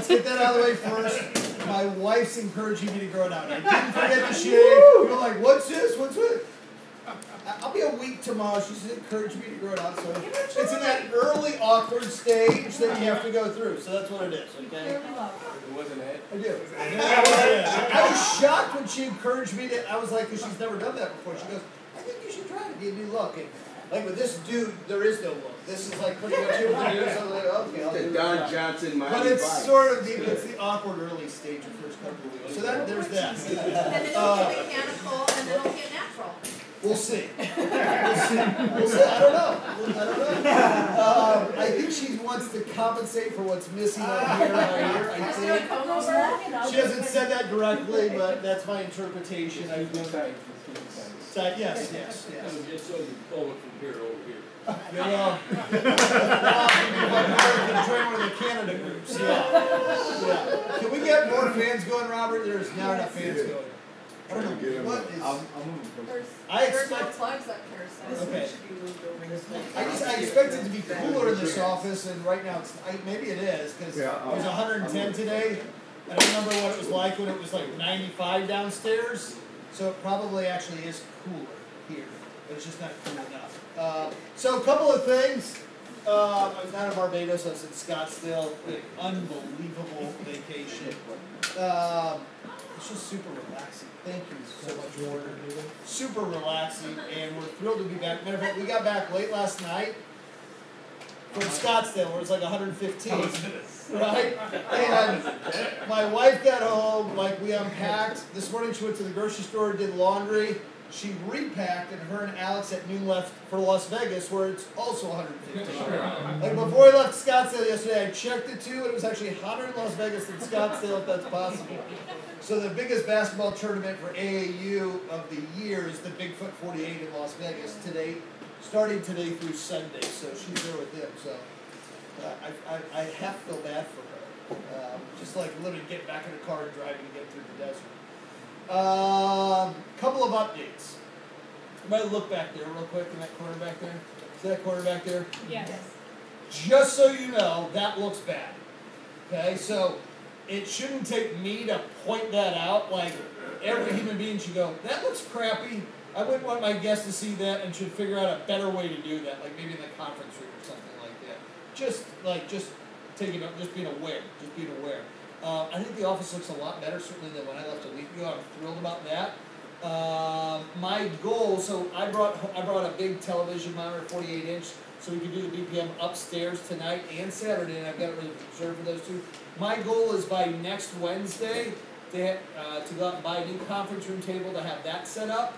let's get that out of the way first. My wife's encouraging me to grow it out. I didn't forget to shave. People are like, what's this? What's it? I'll be a week tomorrow. She's encouraged me to grow it out. So it's in that early awkward stage that you have to go through. So that's what it is, okay? It wasn't it? I do. I was shocked when she encouraged me to, I was like, because she's never done that before. She goes, I think you should try to get a new look. And like with this dude, there is no look. This is like pretty much it with the dude. So I'm like, okay, I'll do Don that. Johnson, Miami But it's Vice. sort of the awkward early stage of first couple of weeks. So there's that. And then it'll get mechanical, and then it'll get natural. We'll see. We'll see. I don't know. I think she wants to compensate for what's missing right here. I think. She hasn't said that directly, but that's my interpretation. I think. Yes. It's so you pull it from here to over here. Well, join one of the Canada groups. Yeah. Can we get more fans going, Robert? There's not enough fans going. I don't know what is. I There's no expect. plugs up here, so. Okay. I expect it to be cooler in this office, and right now maybe it is because it was 110 today. I don't remember what it was like when it was like 95 downstairs. So it probably actually is cooler here, but it's just not cool enough. So a couple of things. I was out of Barbados. I was in Scottsdale. An unbelievable vacation. It's just super relaxing. Thank you so much, Warner. Super relaxing, and we're thrilled to be back. Matter of fact, we got back late last night from Scottsdale, where it's like 115, right? And my wife got home, like we unpacked. This morning she went to the grocery store, did laundry. She repacked, and her and Alex at noon left for Las Vegas, where it's also 115. Like before I left Scottsdale yesterday, I checked it too, and it was actually hotter in Las Vegas than Scottsdale, if that's possible. So the biggest basketball tournament for AAU of the year is the Bigfoot 48 in Las Vegas today, starting today through Sunday. So she's there with them. So I half feel bad for her. Just like literally get back in the car and driving to get through the desert. Couple of updates. Everybody look back there real quick in that corner back there. See that corner back there? Yes. Just so you know, that looks bad. Okay, so it shouldn't take me to point that out. Like every human being should go, that looks crappy. I wouldn't want my guests to see that and should figure out a better way to do that, like maybe in the conference room or something like that. Just taking up, just being aware, I think the office looks a lot better certainly than when I left a week ago. I'm thrilled about that. My goal, so I brought a big television monitor, 48-inch, so we could do the BPM upstairs tonight and Saturday, and I've got it really reserved for those two. My goal is by next Wednesday to go out and buy a new conference room table to have that set up,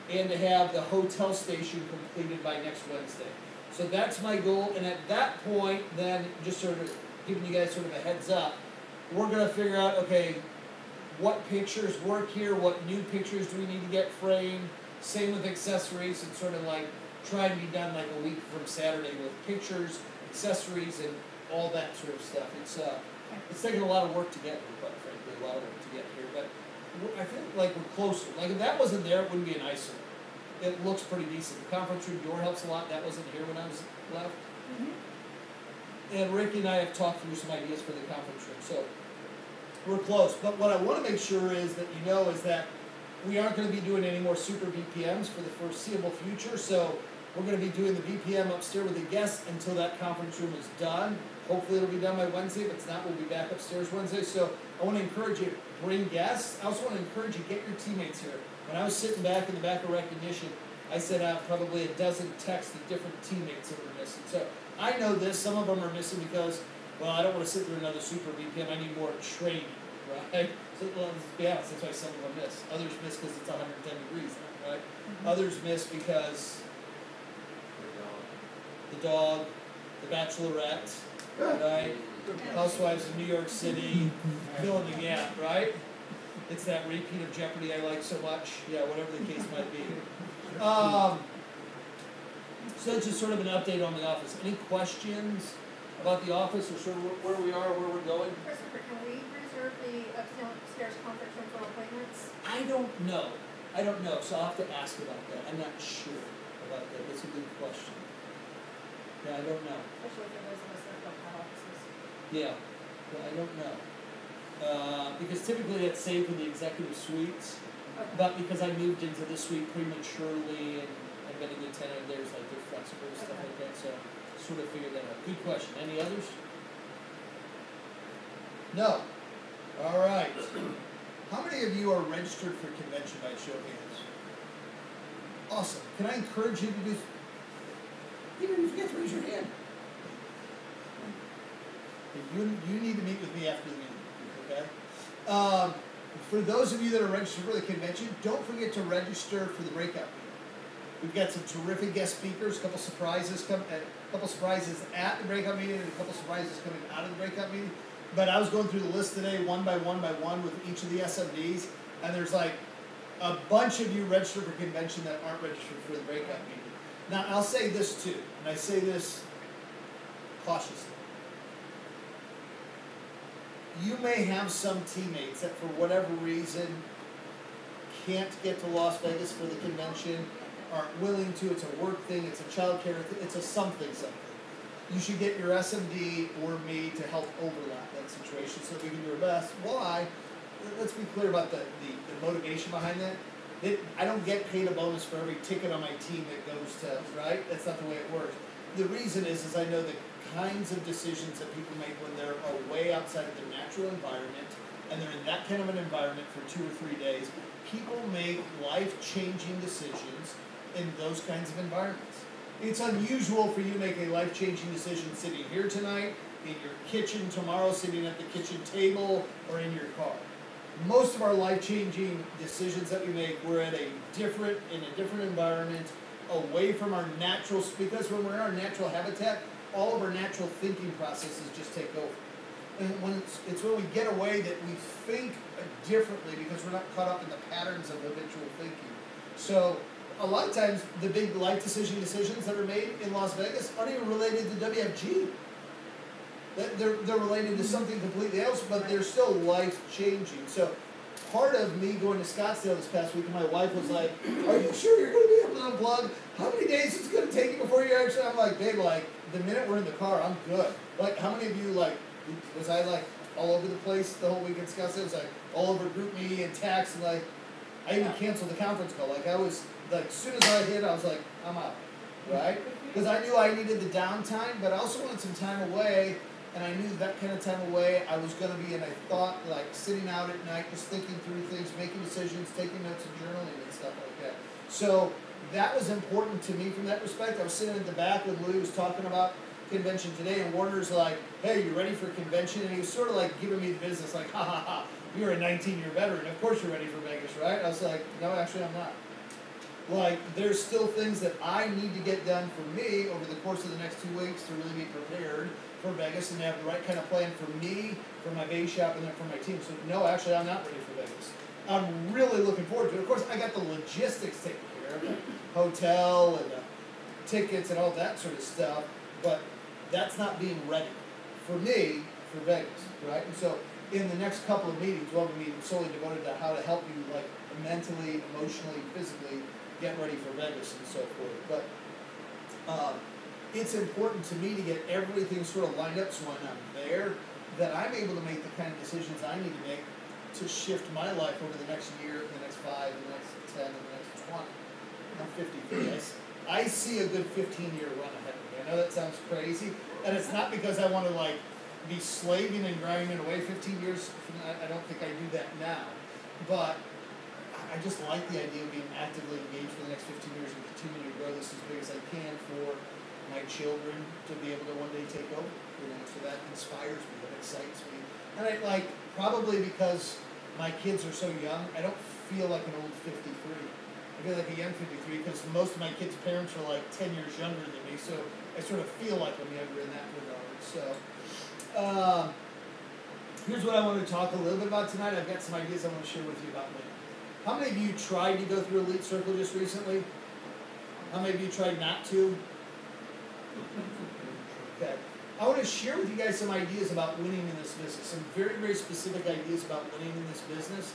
and to have the hotel station completed by next Wednesday. So that's my goal, and at that point, then just sort of giving you guys sort of a heads up, we're going to figure out, okay, what pictures work here, what new pictures do we need to get framed, same with accessories, and sort of like try and be done like a week from Saturday with pictures, accessories, and all that sort of stuff. It's taken a lot of work to get here, quite frankly, a lot of work to get here, but I feel like we're closer. Like if that wasn't there, it wouldn't be an eyesore. It looks pretty decent. The conference room door helps a lot. That wasn't here when I was left. Mm-hmm. And Ricky and I have talked through some ideas for the conference room, so we're close. But what I want to make sure is that you know is that we aren't going to be doing any more super BPMs for the foreseeable future. So we're going to be doing the BPM upstairs with the guests until that conference room is done. Hopefully it'll be done by Wednesday. If it's not, we'll be back upstairs Wednesday. So I want to encourage you, bring guests. I also want to encourage you, get your teammates here. When I was sitting back in the back of recognition, I sent out probably a dozen texts to different teammates that were missing. So I know this. Some of them are missing because, well, I don't want to sit through another super BPM. I need more training, right? So, well, let's be honest, that's why some of them miss. Others miss because it's 110 degrees, right? Mm-hmm. Others miss because the dog, the Bachelorette, right? Housewives of New York City, fill in the gap, right? It's that repeat of Jeopardy I like so much. Yeah, whatever the case might be. So that's just sort of an update on the office. Any questions about the office or sort of where we are, where we're going? Christopher, can we reserve the upstairs conference room for appointments? I don't know. So I'll have to ask about that. I'm not sure about that. That's a good question. Yeah, I don't know. Especially for those of us that don't have offices. Yeah, I don't know. because typically it's saved for the executive suites. Okay. But because I moved into the suite prematurely and I've been a good tenant, there's like they're flexible and stuff like that. So sort of figured that out. Good question. Any others? No. All right. How many of you are registered for convention by show of hands? Awesome. Can I encourage you to do? Even if you forget to raise your hand. You need to meet with me after the meeting, okay? For those of you that are registered for the convention, don't forget to register for the breakout meeting. We've got some terrific guest speakers, a couple surprises at the breakout meeting, and a couple surprises coming out of the breakout meeting. But I was going through the list today, one by one, with each of the SMDs, and there's like a bunch of you registered for convention that aren't registered for the breakout meeting. Now, I'll say this too, and I say this cautiously. You may have some teammates that for whatever reason can't get to Las Vegas for the convention, aren't willing to, it's a work thing, it's a childcare thing, it's a something. You should get your SMD or me to help overlap that situation so that we can do our best. Why? Let's be clear about the motivation behind that. I don't get paid a bonus for every ticket on my team that goes to, right? That's not the way it works. The reason is I know the kinds of decisions that people make when they're way outside of their natural environment and they're in that kind of an environment for 2 or 3 days. People make life-changing decisions in those kinds of environments. It's unusual for you to make a life-changing decision sitting here tonight, in your kitchen tomorrow, sitting at the kitchen table, or in your car. Most of our life-changing decisions that we make, we're in a different environment, away from our natural, because when we're in our natural habitat, all of our natural thinking processes just take over. And it's when we get away that we think differently because we're not caught up in the patterns of habitual thinking. So a lot of times the big life decisions that are made in Las Vegas aren't even related to WFG. They're related to something completely else, but they're still life-changing. So part of me going to Scottsdale this past week, and my wife was like, "Are you sure you're going to be able to unplug? How many days is it going to take you before you actually?" I'm like, "Babe, like the minute we're in the car, I'm good." Like, how many of you was I like all over the place the whole week in Scottsdale? It was like all over GroupMe and text, and like I even canceled the conference call. Like I was like, as soon as I hit, I was like, I'm out, right? Because I knew I needed the downtime, but I also wanted some time away. And I knew that kind of time away I was going to be, and I thought, like, sitting out at night, just thinking through things, making decisions, taking notes and journaling and stuff like that. So that was important to me from that respect. I was sitting at the back when Louis was talking about convention today, and Warner's like, "Hey, you ready for convention?" And he was sort of like giving me the business, like, "Ha, ha, ha, you're a 19-year veteran. Of course you're ready for Vegas, right?" I was like, "No, actually I'm not." Like, there's still things that I need to get done for me over the course of the next 2 weeks to really be prepared for Vegas and have the right kind of plan for me, for my base shop, and then for my team. So no, actually I'm not ready for Vegas. I'm really looking forward to it. Of course, I got the logistics taken care of, the hotel and the tickets and all that sort of stuff, but that's not being ready for me for Vegas, right? And so in the next couple of meetings, we'll have a meeting solely devoted to how to help you, like, mentally, emotionally, physically get ready for Vegas and so forth. But it's important to me to get everything sort of lined up so when I'm there, that I'm able to make the kind of decisions I need to make to shift my life over the next year, the next 5, the next 10, and the next 20. I'm 53. I see a good 15-year run ahead of me. I know that sounds crazy, and it's not because I want to, like, be slaving and grinding away 15 years. I don't think I do that now, but I just like the idea of being actively engaged for the next 15 years and continue to grow this as big as I can for my children to be able to one day take over. So that inspires me, that excites me. And probably because my kids are so young, I don't feel like an old 53. I feel like a young 53 because most of my kids' parents are like 10 years younger than me, so I sort of feel like I'm younger in that regard. So here's what I want to talk a little bit about tonight. I've got some ideas I want to share with you about winning. How many of you tried to go through Elite Circle just recently? How many of you tried not to? Okay. I want to share with you guys some ideas about winning in this business, some very, very specific ideas about winning in this business.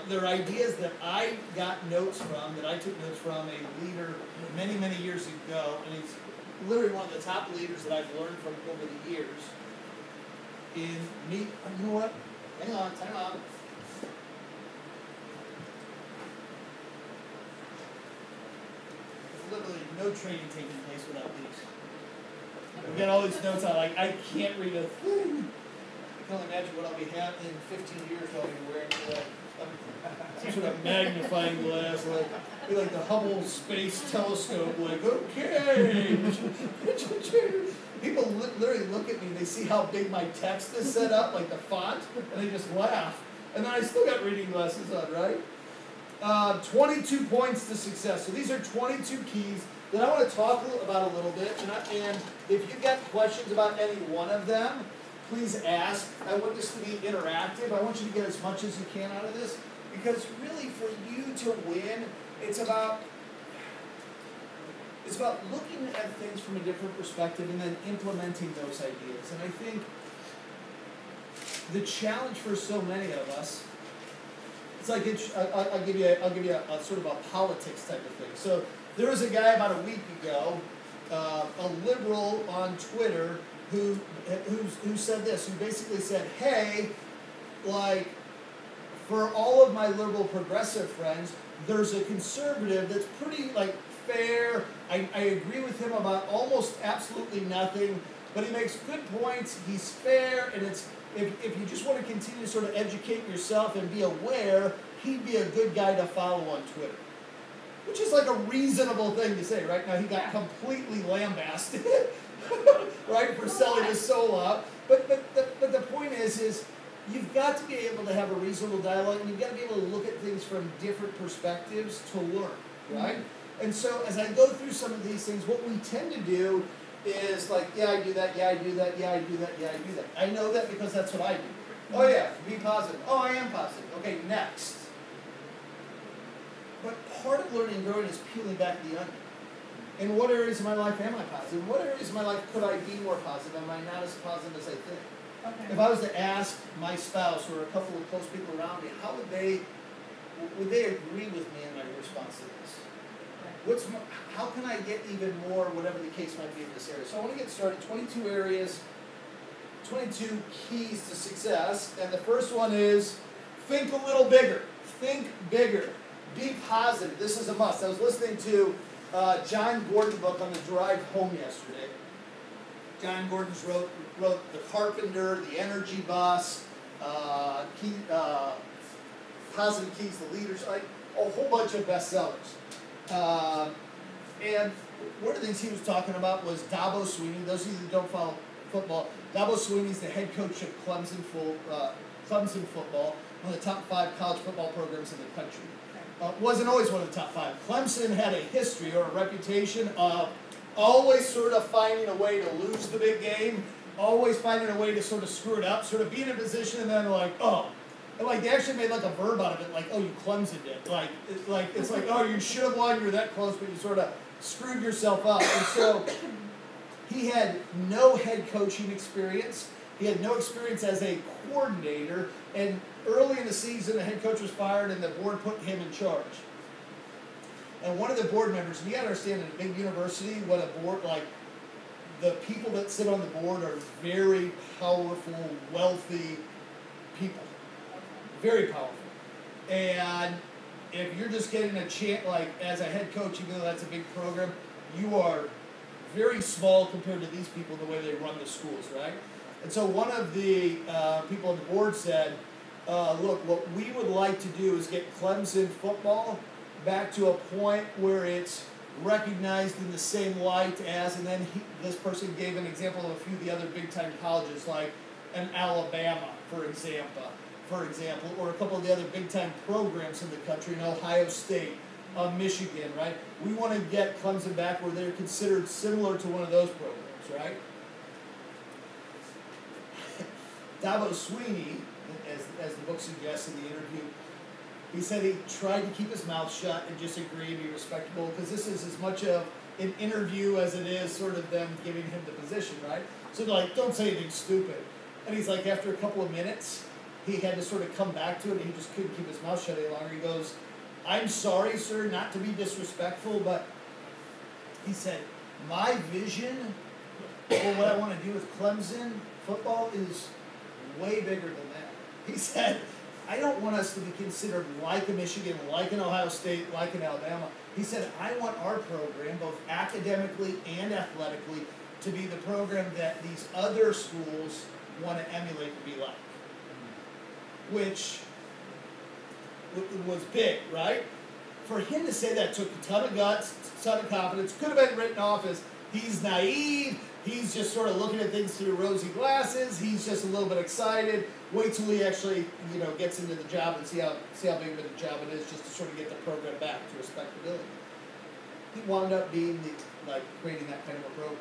They're ideas that I got notes from, that I took notes from a leader many, many years ago, and he's literally one of the top leaders that I've learned from over the years. You know what? Hang on, time out. There's literally no training taking place without these. We got all these notes on, like, I can't read a thing. I can only imagine what I'll be having in 15 years. I'll be wearing some sort of magnifying glass, like the Hubble Space Telescope. Like, okay. People literally look at me and they see how big my text is set up, like the font, and they just laugh. And then I still got reading glasses on, right? 22 points to success. So these are 22 keys that I want to talk about a little bit. And if you've got questions about any one of them, please ask. I want this to be interactive. I want you to get as much as you can out of this. Because really, for you to win, it's about looking at things from a different perspective and then implementing those ideas. And I think the challenge for so many of us, it's like I'll give you a sort of a politics type of thing. So there was a guy about a week ago, a liberal on Twitter, who said this, who basically said, hey, like, for all of my liberal progressive friends, there's a conservative that's pretty, like, fair. I agree with him about almost absolutely nothing, but he makes good points, he's fair, and it's if you just want to continue to sort of educate yourself and be aware, he'd be a good guy to follow on Twitter. Which is like a reasonable thing to say, right? Now, he got completely lambasted, right, for selling his soul out. But the point is you've got to be able to have a reasonable dialogue, and you've got to be able to look at things from different perspectives to learn, right? Mm-hmm. And so as I go through some of these things, what we tend to do is like, yeah, I do that, yeah, I do that, yeah, I do that, yeah, I do that. I know that because that's what I do. Oh yeah, be positive. Oh, I am positive. Okay, next. But part of learning and growing is peeling back the onion. In what areas of my life am I positive? In what areas of my life could I be more positive? Am I not as positive as I think? Okay. If I was to ask my spouse or a couple of close people around me, how would they agree with me in my response to this? How can I get even more, whatever the case might be in this area? So I want to get started. 22 areas, 22 keys to success. And the first one is think a little bigger. Think bigger. Be positive. This is a must. I was listening to John Gordon book on the drive home yesterday. John Gordon's wrote The Carpenter, The Energy Bus, Positive Keys to Leadership, a whole bunch of bestsellers. And one of the things he was talking about was Dabo Swinney. Those of you that don't follow football, Dabo Swinney's the head coach of Clemson football, one of the top 5 college football programs in the country. Wasn't always one of the top 5. Clemson had a history or a reputation of always sort of finding a way to lose the big game, always finding a way to sort of screw it up, sort of be in a position and then like, oh. And like they actually made like a verb out of it, like, oh, you Clemson did. Like it's like, oh, you should have won, you're that close, but you sort of screwed yourself up. And so he had no head coaching experience. He had no experience as a coordinator. And early in the season, the head coach was fired and the board put him in charge. And one of the board members, and you got to understand in a big university, what a board, like the people that sit on the board are very powerful, wealthy people. Very powerful. And if you're just getting a chance, like as a head coach, even though that's a big program, you are very small compared to these people, the way they run the schools, right? And so one of the people on the board said, look, what we would like to do is get Clemson football back to a point where it's recognized in the same light as, and then this person gave an example of a few of the other big-time colleges, like an Alabama, for example, or a couple of the other big-time programs in the country, in Ohio State, Michigan, right? We want to get Clemson back where they're considered similar to one of those programs, right? Dabo Swinney, as the book suggests in the interview, he said he tried to keep his mouth shut and just agree and be respectable, because this is as much of an interview as it is sort of them giving him the position, right? So they're like, don't say anything stupid. And he's like, after a couple of minutes, he had to sort of come back to it, and he just couldn't keep his mouth shut any longer. He goes, I'm sorry, sir, not to be disrespectful, but he said, my vision for what I want to do with Clemson football is way bigger than that. He said, I don't want us to be considered like a Michigan, like an Ohio State, like an Alabama. He said, I want our program, both academically and athletically, to be the program that these other schools want to emulate and be like. Which was big, right? For him to say that took a ton of guts, a ton of confidence. Could have been written off as he's naive, he's just sort of looking at things through rosy glasses, he's just a little bit excited. Wait till he actually, gets into the job and see how big of a job it is just to sort of get the program back to respectability. He wound up being creating that kind of a program.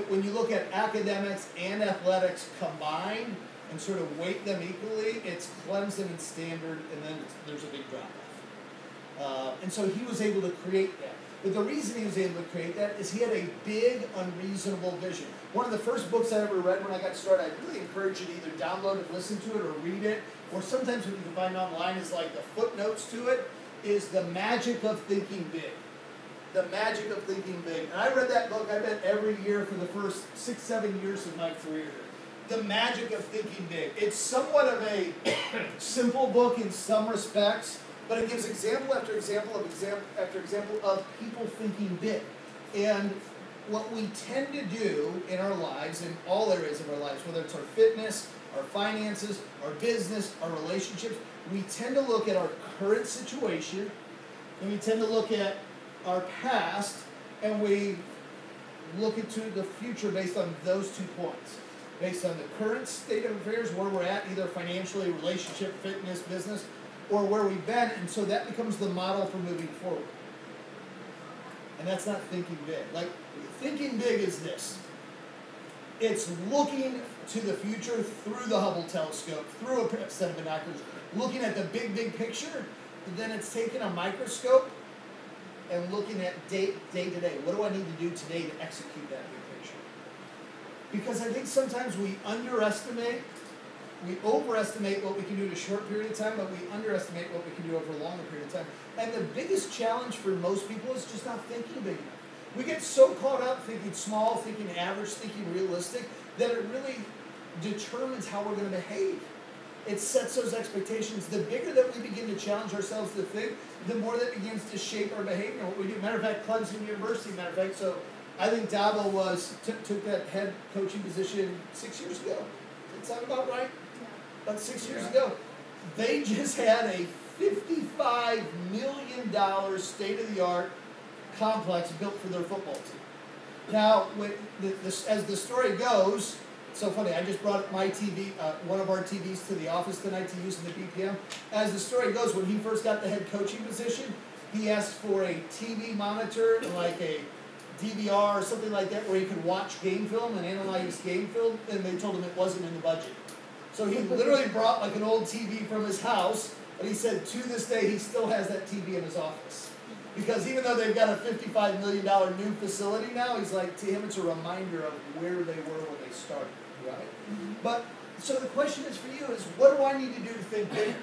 When you look at academics and athletics combined and sort of weight them equally, it's Clemson and Standard, and then there's a big drop-off. And so he was able to create that. But the reason he was able to create that is he had a big, unreasonable vision. One of the first books I ever read when I got started, I'd really encourage you to either download it, listen to it, or read it, or sometimes what you can find online is like the footnotes to it, is The Magic of Thinking Big. The Magic of Thinking Big. And I read that book, I bet, every year for the first 6-7 years of my career. The Magic of Thinking Big. It's somewhat of a simple book in some respects, but it gives example after example of people thinking big. And what we tend to do in our lives, in all areas of our lives, whether it's our fitness, our finances, our business, our relationships, we tend to look at our current situation, and we tend to look at our past, and we look into the future based on those 2 points. Based on the current state of affairs, where we're at, either financially, relationship, fitness, business, or where we've been, and so that becomes the model for moving forward. And that's not thinking big. Thinking big is this. It's looking to the future through the Hubble telescope, through a set of binoculars, looking at the big, big picture, but then it's taking a microscope and looking at day to day. What do I need to do today to execute that big picture? Because I think sometimes we overestimate what we can do in a short period of time, but we underestimate what we can do over a longer period of time. And the biggest challenge for most people is just not thinking big enough. We get so caught up thinking small, thinking average, thinking realistic, that it really determines how we're going to behave. It sets those expectations. The bigger that we begin to challenge ourselves to think, the more that begins to shape our behavior. What we do. Matter of fact, Clemson University, so I think Dabo took that head coaching position 6 years ago. Does that sound about right? About 6 years ago. They just had a $55 million state-of-the-art complex built for their football team. Now, as the story goes, it's so funny, I just brought my TV, one of our TVs to the office tonight to use in the BPM. As the story goes, when he first got the head coaching position, he asked for a TV monitor, like a DVR or something like that, where he could watch game film and analyze game film, and they told him it wasn't in the budget. So he literally brought like an old TV from his house, and he said to this day he still has that TV in his office. Because even though they've got a $55 million new facility now, he's like, to him it's a reminder of where they were when they started, right? Mm-hmm. But, so the question is for you is, what do I need to do to think bigger?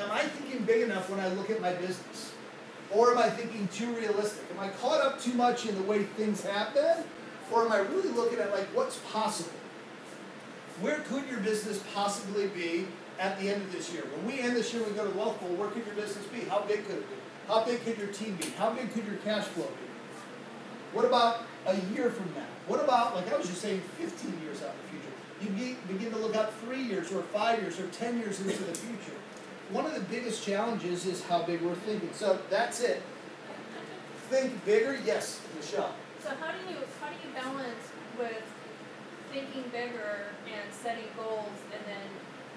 Am I thinking big enough when I look at my business? Or am I thinking too realistic? Am I caught up too much in the way things happen? Or am I really looking at what's possible? Where could your business possibly be at the end of this year? When we end this year, we go to Wealth Bowl, where could your business be? How big could it be? How big could your team be? How big could your cash flow be? What about a year from now? What about, like I was just saying, 15 years out in the future? You begin to look out 3 years or 5 years or 10 years into the future. One of the biggest challenges is how big we're thinking. So that's it. Think bigger, yes, Michelle. So how do you balance with thinking bigger and setting goals, and then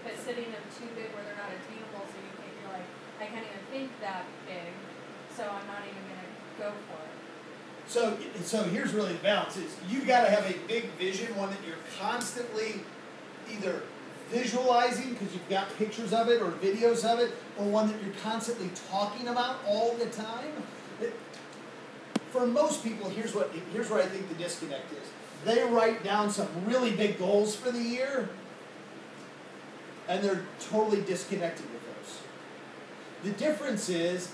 but setting them too big where they're not attainable, so you're like, I can't even think that big, so I'm not even going to go for it. So here's really the balance is you've got to have a big vision, one that you're constantly either visualizing because you've got pictures of it or videos of it, or one that you're constantly talking about all the time. For most people, here's where I think the disconnect is. They write down some really big goals for the year, and they're totally disconnected with those. The difference is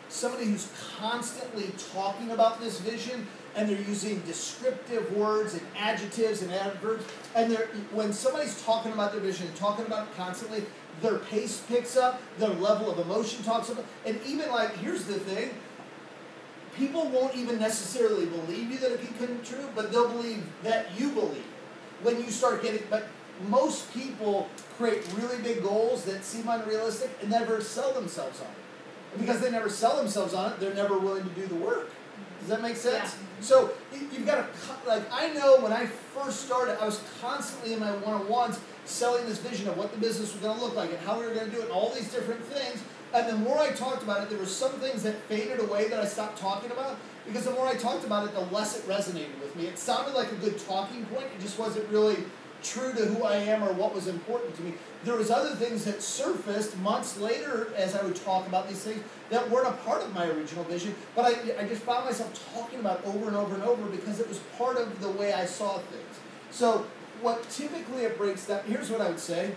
somebody who's constantly talking about this vision and they're using descriptive words and adjectives and adverbs, and when somebody's talking about their vision and talking about it constantly, their pace picks up, their level of emotion talks up, and even like, here's the thing, people won't even necessarily believe you that it became true, but they'll believe that you believe when you start getting, but most people create really big goals that seem unrealistic and never sell themselves on it. And because they never sell themselves on it, they're never willing to do the work. Does that make sense? Yeah. So you've got to, like, I know when I first started, I was constantly in my one-on-ones selling this vision of what the business was going to look like and how we were going to do it, and all these different things. And the more I talked about it, there were some things that faded away that I stopped talking about, because the more I talked about it, the less it resonated with me. It sounded like a good talking point, it just wasn't really true to who I am or what was important to me. There was other things that surfaced months later as I would talk about these things that weren't a part of my original vision, but I just found myself talking about it over and over and over because it was part of the way I saw things. So what typically it breaks down, here's what I would say.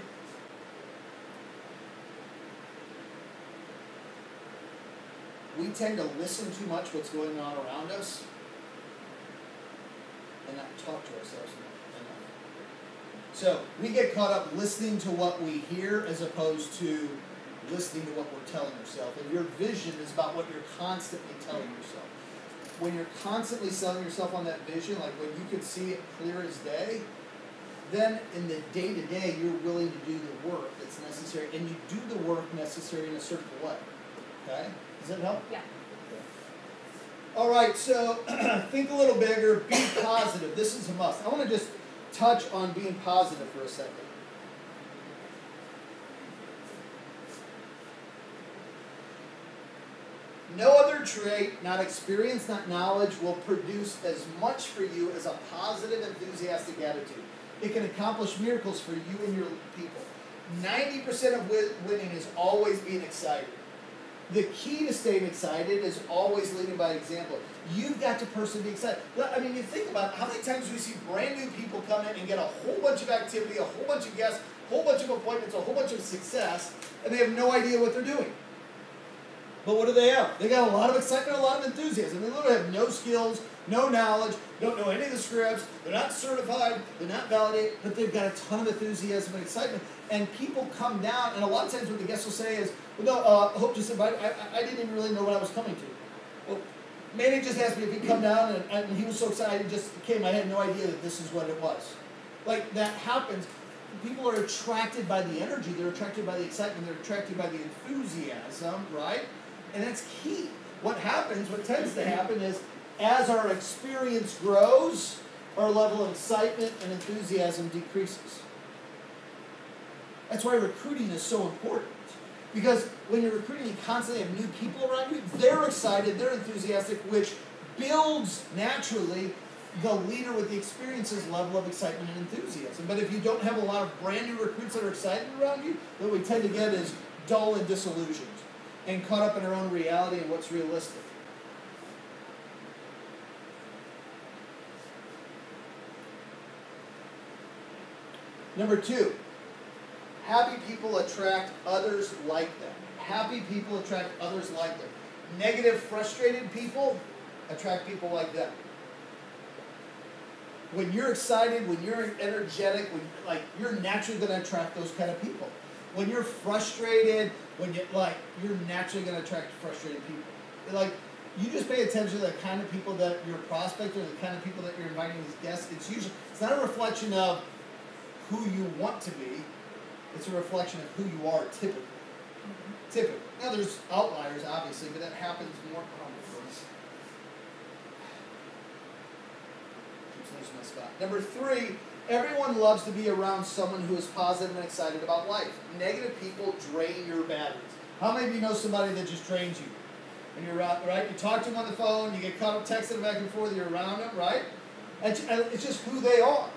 We tend to listen too much what's going on around us and not talk to ourselves enough. So we get caught up listening to what we hear as opposed to listening to what we're telling ourselves. And your vision is about what you're constantly telling yourself. When you're constantly selling yourself on that vision, like when you can see it clear as day, then in the day-to-day you're willing to do the work that's necessary, and you do the work necessary in a certain way. Okay? Does that help? Yeah. All right, so think a little bigger, be positive. This is a must. I want to just touch on being positive for a second. No other trait, not experience, not knowledge, will produce as much for you as a positive, enthusiastic attitude. It can accomplish miracles for you and your people. 90% of winning is always being excited. The key to staying excited is always leading by example. You've got to personally be excited. I mean, you think about how many times we see brand new people come in and get a whole bunch of activity, a whole bunch of guests, a whole bunch of appointments, a whole bunch of success, and they have no idea what they're doing. But what do they have? They got a lot of excitement, a lot of enthusiasm. They literally have no skills, no knowledge, don't know any of the scripts, they're not certified, they're not validated, but they've got a ton of enthusiasm and excitement. And people come down, and a lot of times what the guests will say is, well, no, Hope just invited, I didn't even really know what I was coming to. Well, Manny just asked me if he'd come down, and he was so excited, it just came, I had no idea that this is what it was. Like, that happens. People are attracted by the energy, they're attracted by the excitement, they're attracted by the enthusiasm, right? And that's key. What happens, what tends to happen is, as our experience grows, our level of excitement and enthusiasm decreases. That's why recruiting is so important. Because when you're recruiting, you constantly have new people around you. They're excited, they're enthusiastic, which builds naturally the leader with the experience's level of excitement and enthusiasm. But if you don't have a lot of brand new recruits that are excited around you, what we tend to get is dull and disillusioned and caught up in our own reality and what's realistic. Number 2, happy people attract others like them. Happy people attract others like them. Negative, frustrated people attract people like them. When you're excited, when you're energetic, you're naturally going to attract those kind of people. When you're frustrated, you're naturally going to attract frustrated people. You just pay attention to the kind of people that you're prospecting, or the kind of people that you're inviting as guests. It's not a reflection of who you want to be. It's a reflection of who you are typically. Typically. Now there's outliers, obviously, but that happens more commonly. Keeps losing my spot. Number 3, everyone loves to be around someone who is positive and excited about life. Negative people drain your batteries. How many of you know somebody that just drains you? When you're around, right? You talk to them on the phone, you get caught up texting back and forth, you're around them, right? It's just who they are.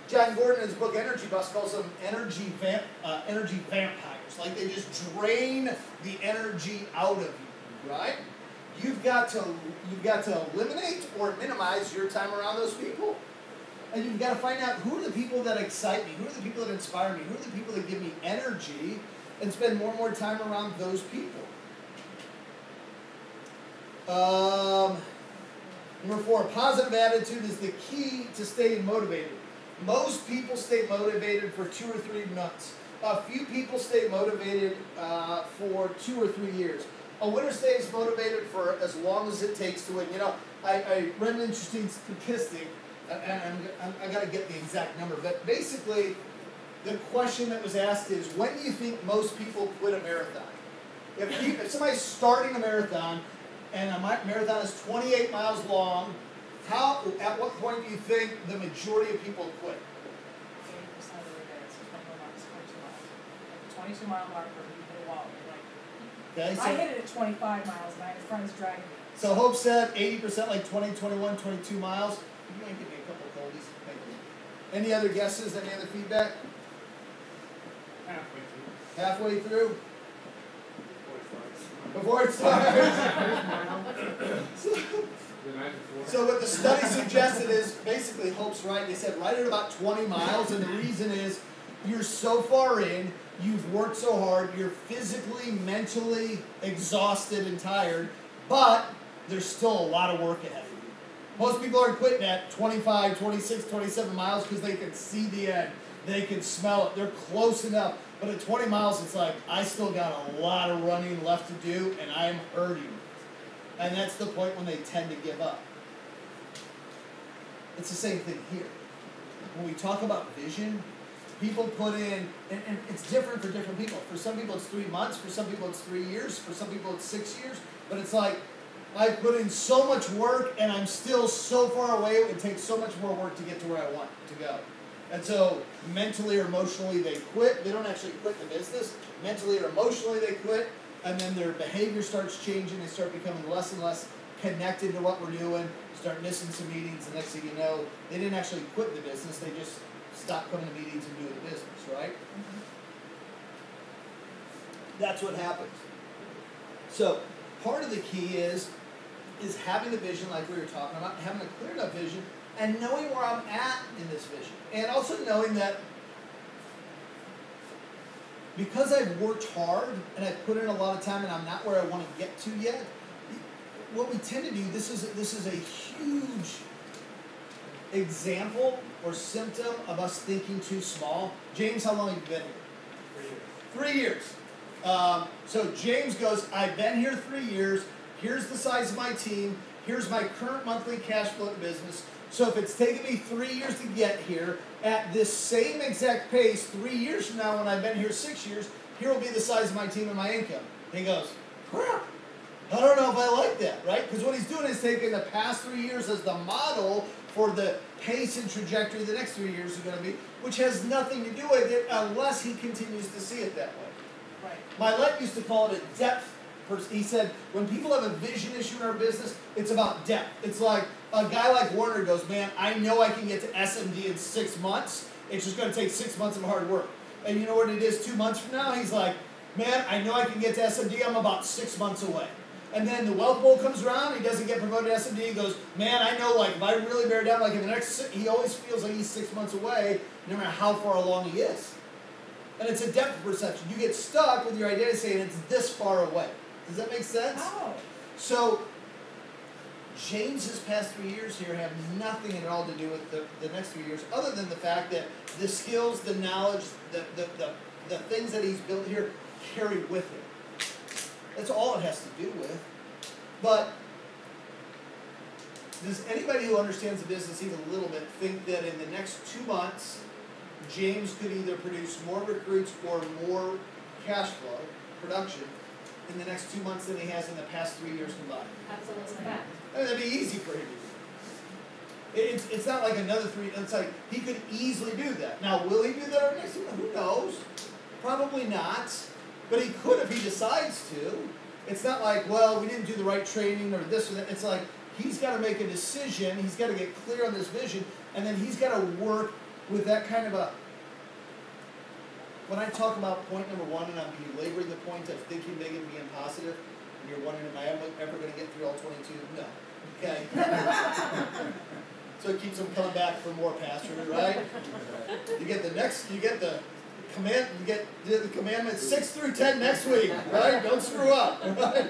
John Gordon in his book Energy Bus calls them energy vampires. Like they just drain the energy out of you, right? You've got to eliminate or minimize your time around those people. And you've got to find out who are the people that excite me, who are the people that inspire me, who are the people that give me energy, and spend more and more time around those people. Number 4, positive attitude is the key to staying motivated. Most people stay motivated for 2 or 3 months. A few people stay motivated for 2 or 3 years. A winner stays motivated for as long as it takes to win. You know, I read an interesting statistic, and I got to get the exact number, but basically the question that was asked is, when do you think most people quit a marathon? If somebody's starting a marathon, and a marathon is 28 miles long, at what point do you think the majority of people quit? 80% of the day, it's 21 miles, 22 miles. At the 22-mile marker, you hit a wall. Okay, so I hit it at 25 miles, and I had friends dragging me. So Hope said 80%, like 20, 21, 22 miles. You might give me a couple of coldies. Thank you. Any other guesses? Any other feedback? Halfway through? Before it starts. So what the study suggested is, basically Hope's right. They said right at about 20 miles, and the reason is you're so far in, you've worked so hard, you're physically, mentally exhausted and tired, but there's still a lot of work ahead of you. Most people are quitting at 25, 26, 27 miles because they can see the end. They can smell it. They're close enough. But at 20 miles, it's like, I still got a lot of running left to do, and I'm hurting. And that's the point when they tend to give up. It's the same thing here. When we talk about vision, people put in, and it's different for different people. For some people it's 3 months, for some people it's 3 years, for some people it's 6 years. But it's like, I put in so much work, and I'm still so far away, it takes so much more work to get to where I want to go. And so, mentally or emotionally, they quit. They don't actually quit the business. Mentally or emotionally, they quit. And then their behavior starts changing. They start becoming less and less connected to what we're doing. Start missing some meetings. The next thing you know, they didn't actually quit the business. They just stopped coming to meetings and doing the business, right? That's what happens. So, part of the key is having the vision like we were talking about, having a clear enough vision, and knowing where I'm at in this vision. And also knowing that because I've worked hard and I've put in a lot of time and I'm not where I want to get to yet, what we tend to do, this is a huge example or symptom of us thinking too small. James, how long have you been here? 3 years. 3 years. So James goes, I've been here 3 years. Here's the size of my team. Here's my current monthly cash flow business. So if it's taken me 3 years to get here, at this same exact pace, 3 years from now when I've been here 6 years, here will be the size of my team and my income. And he goes, crap, I don't know if I like that, right? Because what he's doing is taking the past 3 years as the model for the pace and trajectory the next 3 years are going to be, which has nothing to do with it unless he continues to see it that way. Right. Mylett used to call it a depth. He said, when people have a vision issue in our business, it's about depth. It's like a guy like Warner goes, man, I know I can get to SMD in 6 months. It's just going to take 6 months of hard work. And you know what it is 2 months from now? He's like, man, I know I can get to SMD. I'm about 6 months away. And then the Wealth Bowl comes around. He doesn't get promoted to SMD. He goes, man, I know, like, if I really bear down, like, in the next, he always feels like he's 6 months away, no matter how far along he is. And it's a depth perception. You get stuck with your identity saying it's this far away. Does that make sense? Oh. So, James's past 3 years here have nothing at all to do with the next 3 years, other than the fact that the skills, the knowledge, the things that he's built here carry with him. That's all it has to do with. But does anybody who understands the business even a little bit think that in the next 2 months, James could either produce more recruits or more cash flow, production, in the next 2 months than he has in the past 3 years combined? Absolutely fact. I mean, that'd be easy for him to do. It's not like another 3, it's like he could easily do that. Now, will he do that next year? Who knows? Probably not. But he could if he decides to. It's not like, well, we didn't do the right training or this or that. It's like he's got to make a decision. He's got to get clear on this vision. And then he's got to work with that kind of a... When I talk about point number 1 and I'm belaboring the point of thinking big and being positive, and you're wondering, am I ever going to get through all 22? No. Okay? So it keeps them coming back for more, Pastor, right? You get the commandments 6 through 10 next week, right? Don't screw up, right?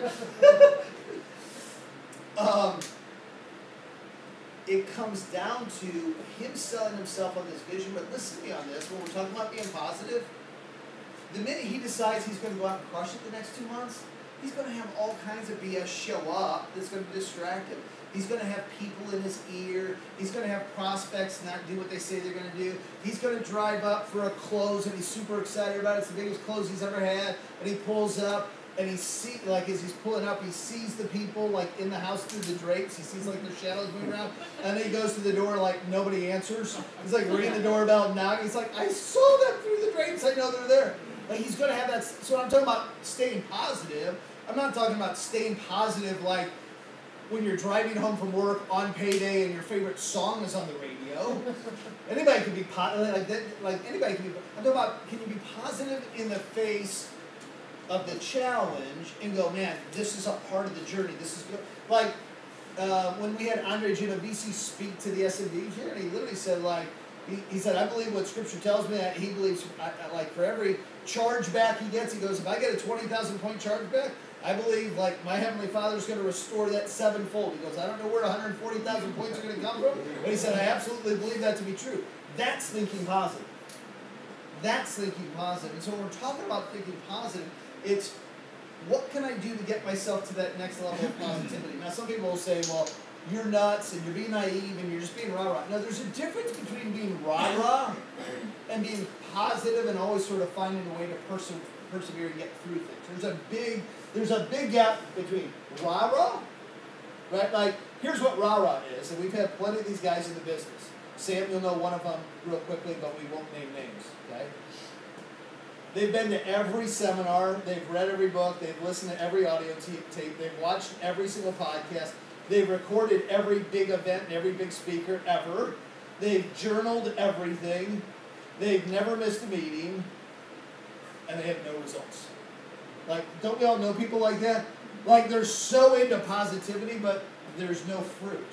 it comes down to him selling himself on this vision. But listen to me on this, when we're talking about being positive, the minute he decides he's going to go out and crush it the next 2 months, he's going to have all kinds of BS show up that's going to distract him. He's going to have people in his ear. He's going to have prospects not do what they say they're going to do. He's going to drive up for a close, and he's super excited about it. It's the biggest close he's ever had. And he pulls up, and he as he's pulling up, he sees the people like in the house through the drapes. He sees like their shadows moving around, and then he goes to the door like nobody answers. He's like ringing the doorbell, knocking. He's like, I saw them through the drapes. I know they're there. Like he's going to have that. So when I'm talking about staying positive, I'm not talking about staying positive like when you're driving home from work on payday and your favorite song is on the radio. Anybody can be positive like that. Like anybody can be. I'm talking about, can you be positive in the face of the challenge and go, man, this is a part of the journey. This is good. Like when we had Andre Genovese speak to the SMD here, and he literally said like, he said, I believe what Scripture tells me. That he believes like for every charge back he gets, he goes, if I get a 20,000 point charge back, I believe like my Heavenly Father is going to restore that sevenfold. He goes, I don't know where 140,000 points are going to come from, but he said, I absolutely believe that to be true. That's thinking positive. That's thinking positive. And so when we're talking about thinking positive, it's what can I do to get myself to that next level of positivity? Now some people will say, well, you're nuts and you're being naive and you're just being rah-rah. No, there's a difference between being rah-rah and being positive and always sort of finding a way to persevere and get through things. There's a big gap between rah-rah, right? Like, here's what rah-rah is, and we've had plenty of these guys in the business. Sam, you'll know one of them real quickly, but we won't name names, okay? They've been to every seminar, they've read every book, they've listened to every audio tape, they've watched every single podcast, they've recorded every big event and every big speaker ever, they've journaled everything, they've never missed a meeting, and they have no results. Like, don't we all know people like that? Like, they're so into positivity, but there's no fruit,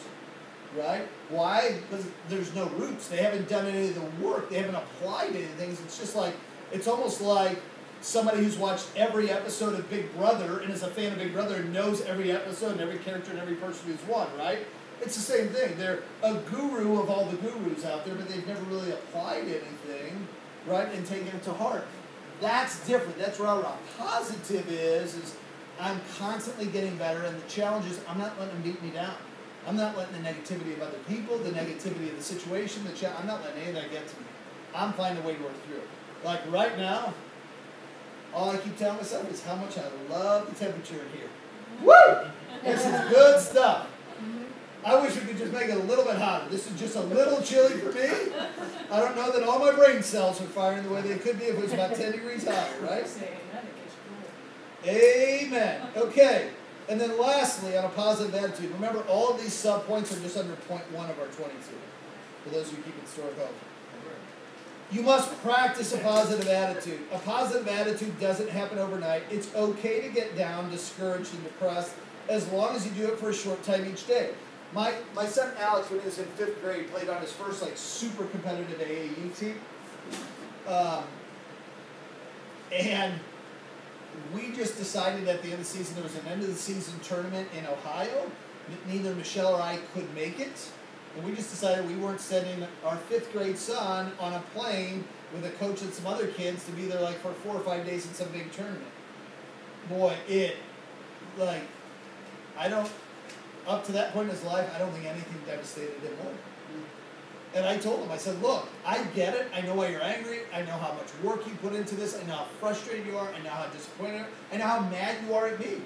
right? Why? Because there's no roots. They haven't done any of the work. They haven't applied any things. It's just like, it's almost like somebody who's watched every episode of Big Brother and is a fan of Big Brother and knows every episode and every character and every person who's won, right? It's the same thing. They're a guru of all the gurus out there, but they've never really applied anything, right, and taken it to heart. That's different. That's rah-rah. Positive is I'm constantly getting better, and the challenge is I'm not letting them beat me down. I'm not letting the negativity of other people, the negativity of the situation, I'm not letting any of that get to me. I'm finding a way to work through it. Like right now, all I keep telling myself is how much I love the temperature in here. Woo! This is good stuff. I wish we could just make it a little bit hotter. This is just a little chilly for me. I don't know that all my brain cells are firing the way they could be if it was about 10 degrees hotter, right? Amen. Okay. And then lastly, on a positive attitude, remember all of these sub-points are just under point 1 of our 22, for those of you keeping score at home. You must practice a positive attitude. A positive attitude doesn't happen overnight. It's okay to get down, discouraged, and depressed as long as you do it for a short time each day. My son Alex, when he was in 5th grade, played on his first super competitive AAU team. And we just decided at the end of the season, there was an end of the season tournament in Ohio. Neither Michelle or I could make it. And we just decided we weren't sending our 5th grade son on a plane with a coach and some other kids to be there for 4 or 5 days in some big tournament. Boy, up to that point in his life, I don't think anything devastated him more. And I told him, I said, look, I get it. I know why you're angry. I know how much work you put into this. I know how frustrated you are. I know how disappointed you are. I know how mad you are at me.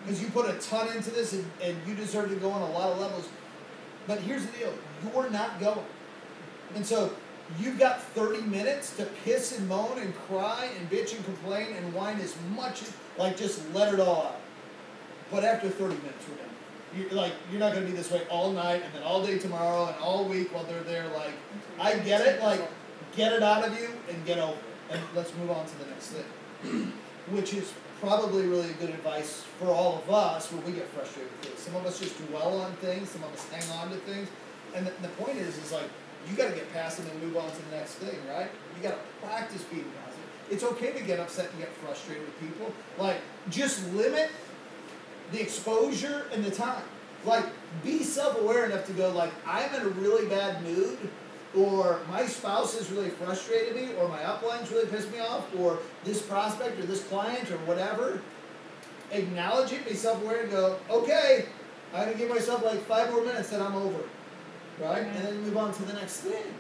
Because you put a ton into this, and you deserve to go on a lot of levels. But here's the deal. You're not going. And so you've got 30 minutes to piss and moan and cry and bitch and complain and whine as much as, just let it all out. But after 30 minutes, we're done. You're not going to be this way all night and then all day tomorrow and all week while they're there. I get it. Get it out of you and get over it. And let's move on to the next thing, which is probably really good advice for all of us when we get frustrated with things. Some of us just dwell on things. Some of us hang on to things. And the point is you got to get past them and move on to the next thing, right? You got to practice being positive. It's okay to get upset and get frustrated with people. Just limit the exposure and the time. Like, be self-aware enough to go, like, I'm in a really bad mood, or my spouse has really frustrated me, or my upline's really pissed me off, or this prospect or this client or whatever. Acknowledge it, be self-aware, and go, okay, I'm going to give myself like 5 more minutes, then I'm over. Right? And then move on to the next thing.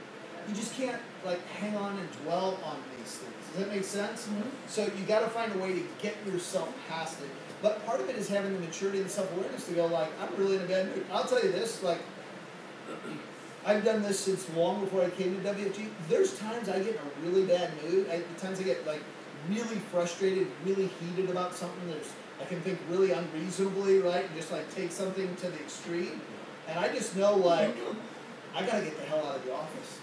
You just can't, like, hang on and dwell on these things. Does that make sense? Mm-hmm. So you got to find a way to get yourself past it. But part of it is having the maturity and self-awareness to go, like, I'm really in a bad mood. I'll tell you this, like, I've done this since long before I came to WFG. There's times I get in a really bad mood. Times I get, like, really frustrated, really heated about something. I can think really unreasonably, right? And just, like, take something to the extreme. And I just know, like, I got to get the hell out of the office.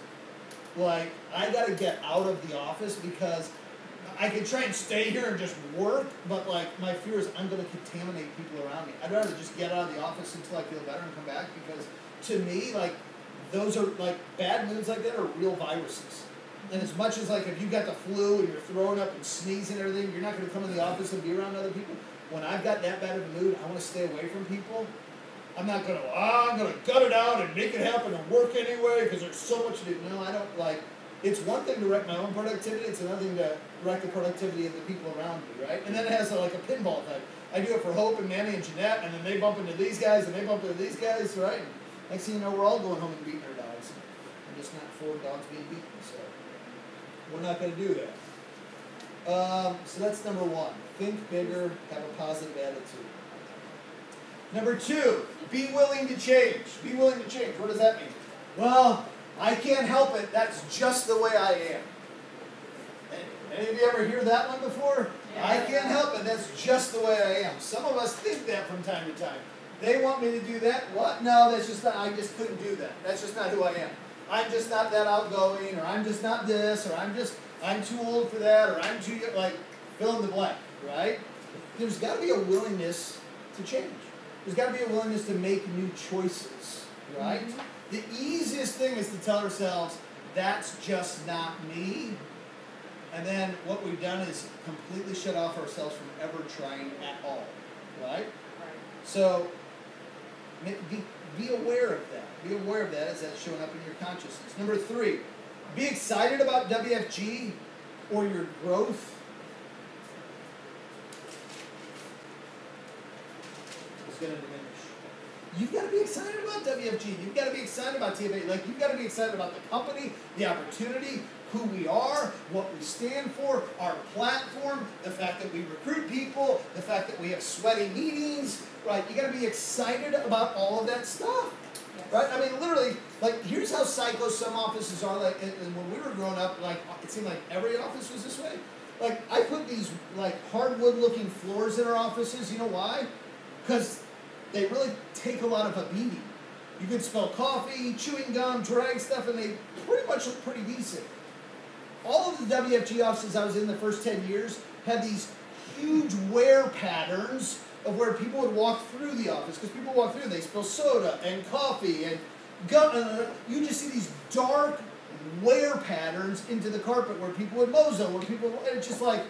Like, I got to get out of the office because I can try and stay here and just work, but, like, my fear is I'm going to contaminate people around me. I'd rather just get out of the office until I feel better and come back, because to me, like, those are, like, bad moods like that are real viruses. And as much as, like, if you got the flu and you're throwing up and sneezing and everything, you're not going to come in the office and be around other people. When I've got that bad of a mood, I want to stay away from people. I'm not going to, I'm going to gut it out and make it happen and work anyway because there's so much to do. No, I don't, like, it's one thing to wreck my own productivity, it's another thing to wreck the productivity of the people around me, right? And then it has, like, a pinball effect. I do it for Hope and Manny and Jeanette, and then they bump into these guys, and they bump into these guys, right? And next thing you know, we're all going home and beating our dogs. And just not 4 dogs being beaten, so we're not going to do that. So that's number 1. Think bigger, have a positive attitude. Number 2, be willing to change. Be willing to change. What does that mean? Well, I can't help it. That's just the way I am. Any of you ever hear that one before? Yeah. I can't help it. That's just the way I am. Some of us think that from time to time. They want me to do that. What? No, that's just not. I just couldn't do that. That's just not who I am. I'm just not that outgoing, or I'm just not this, or I'm too old for that, or I'm too, like, fill in the blank, right? There's got to be a willingness to change. There's got to be a willingness to make new choices, right? Mm-hmm. The easiest thing is to tell ourselves, that's just not me. And then what we've done is completely shut off ourselves from ever trying at all, right? So be aware of that. Be aware of that as that's showing up in your consciousness. Number 3, be excited about WFG or your growth. It's going to diminish. You've got to be excited about WFG. You've got to be excited about TFA. Like, you've got to be excited about the company, the opportunity, who we are, what we stand for, our platform, the fact that we recruit people, the fact that we have sweaty meetings, right? You got to be excited about all of that stuff, yes. Right? I mean, literally, like, here's how psycho some offices are. Like, and when we were growing up, like, it seemed like every office was this way. Like, I put these, like, hardwood-looking floors in our offices. You know why? Because they really take a lot of a beating. You could smell coffee, chewing gum, drag stuff, and they pretty much look pretty decent. All of the WFG offices I was in the first 10 years had these huge wear patterns of where people would walk through the office, because people walk through and they spill soda and coffee and gum. You just see these dark wear patterns into the carpet where people would mozo, where people, and it's just like,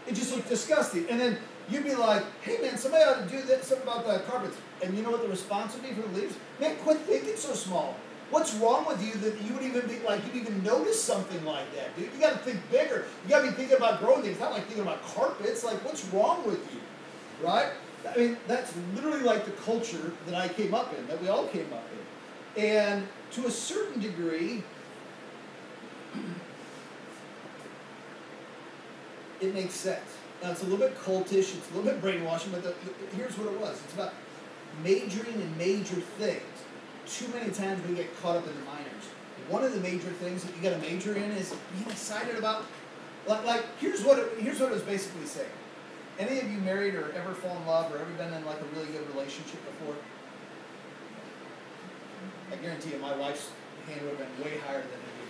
it just looked disgusting. And then you'd be like, hey man, somebody ought to do that, something about the carpets. And you know what the response would be from the leaders? Man, quit thinking so small. What's wrong with you that you would even be like, you'd even notice something like that, dude? You got to think bigger. You got to be thinking about growing things, not like thinking about carpets. Like, what's wrong with you, right? I mean, that's literally like the culture that I came up in, that we all came up in. And to a certain degree, it makes sense. Now, it's a little bit cultish, it's a little bit brainwashing, but here's what it was. It's about majoring in major things. Too many times we get caught up in the minors. One of the major things that you got to major in is being excited about. Like here's what it was basically saying. Any of you married or ever fall in love or ever been in like a really good relationship before? I guarantee you, my wife's hand would have been way higher than any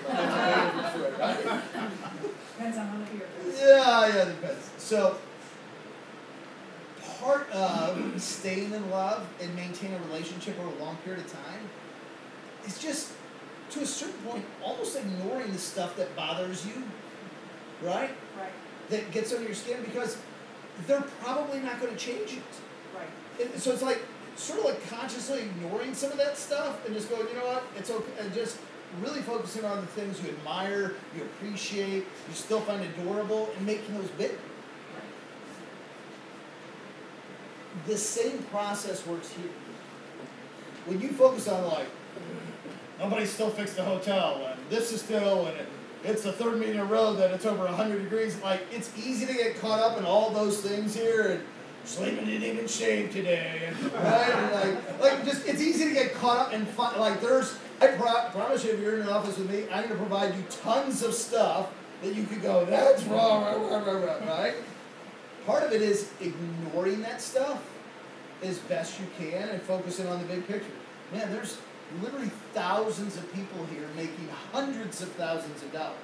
of yours. Right? Depends on how many years. Yeah, it depends. So, part of staying in love and maintaining a relationship over a long period of time is just, to a certain point, almost ignoring the stuff that bothers you, right? Right. That gets under your skin because they're probably not going to change it. Right. And so it's like, sort of like consciously ignoring some of that stuff and just going, you know what, it's okay, and just really focusing on the things you admire, you appreciate, you still find adorable, and making those big. The same process works here. When you focus on like, nobody's still fixed the hotel, and this is still, and it's the third meeting in a row that it's over 100 degrees, like, it's easy to get caught up in all those things here, and Sleeping didn't even shave today, and, right? And like just, it's easy to get caught up and like I promise you, if you're in an office with me, I'm going to provide you tons of stuff that you could go, that's wrong, right? Part of it is ignoring that stuff as best you can and focusing on the big picture. Man, there's literally thousands of people here making hundreds of thousands of dollars.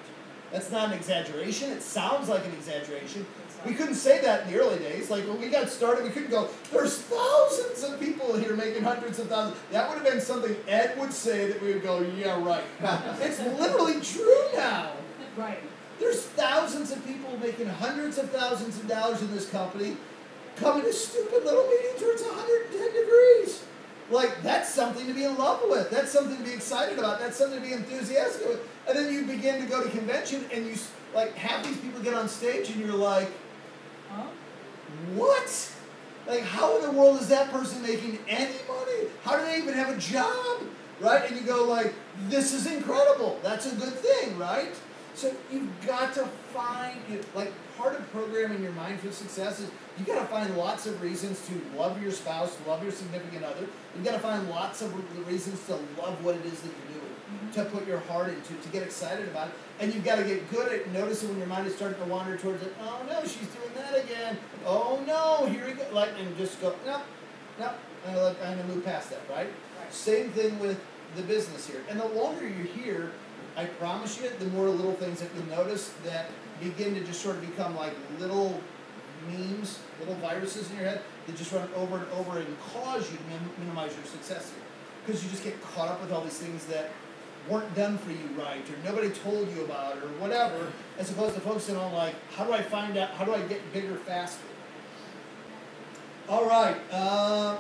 That's not an exaggeration. It sounds like an exaggeration. We couldn't say that in the early days. Like when we got started, we couldn't go, there's thousands of people here making hundreds of thousands. That would have been something Ed would say that we would go, yeah, right. It's literally true now. Right. There's thousands of people making hundreds of thousands of dollars in this company coming to stupid little meetings where it's 110 degrees. Like, that's something to be in love with. That's something to be excited about. That's something to be enthusiastic with. And then you begin to go to convention and you, like, have these people get on stage and you're like, huh? What? Like, how in the world is that person making any money? How do they even have a job? Right? And you go like, this is incredible. That's a good thing, right? So you've got to find, like, part of programming your mind for success is you've got to find lots of reasons to love your spouse, love your significant other. You've got to find lots of reasons to love what it is that you're doing, to put your heart into, to get excited about it. And you've got to get good at noticing when your mind is starting to wander towards it. Oh no, she's doing that again. Oh no, here we go. Like, and just go, no, I'm going to move past that, right? Same thing with the business here. And the longer you're here, I promise you, the more little things that you'll notice that begin to just sort of become like little memes, little viruses in your head that just run over and over and cause you to minimize your success here. Because you just get caught up with all these things that weren't done for you right, or nobody told you about, or whatever, as opposed to focusing on like, how do I find out, how do I get bigger faster? All right,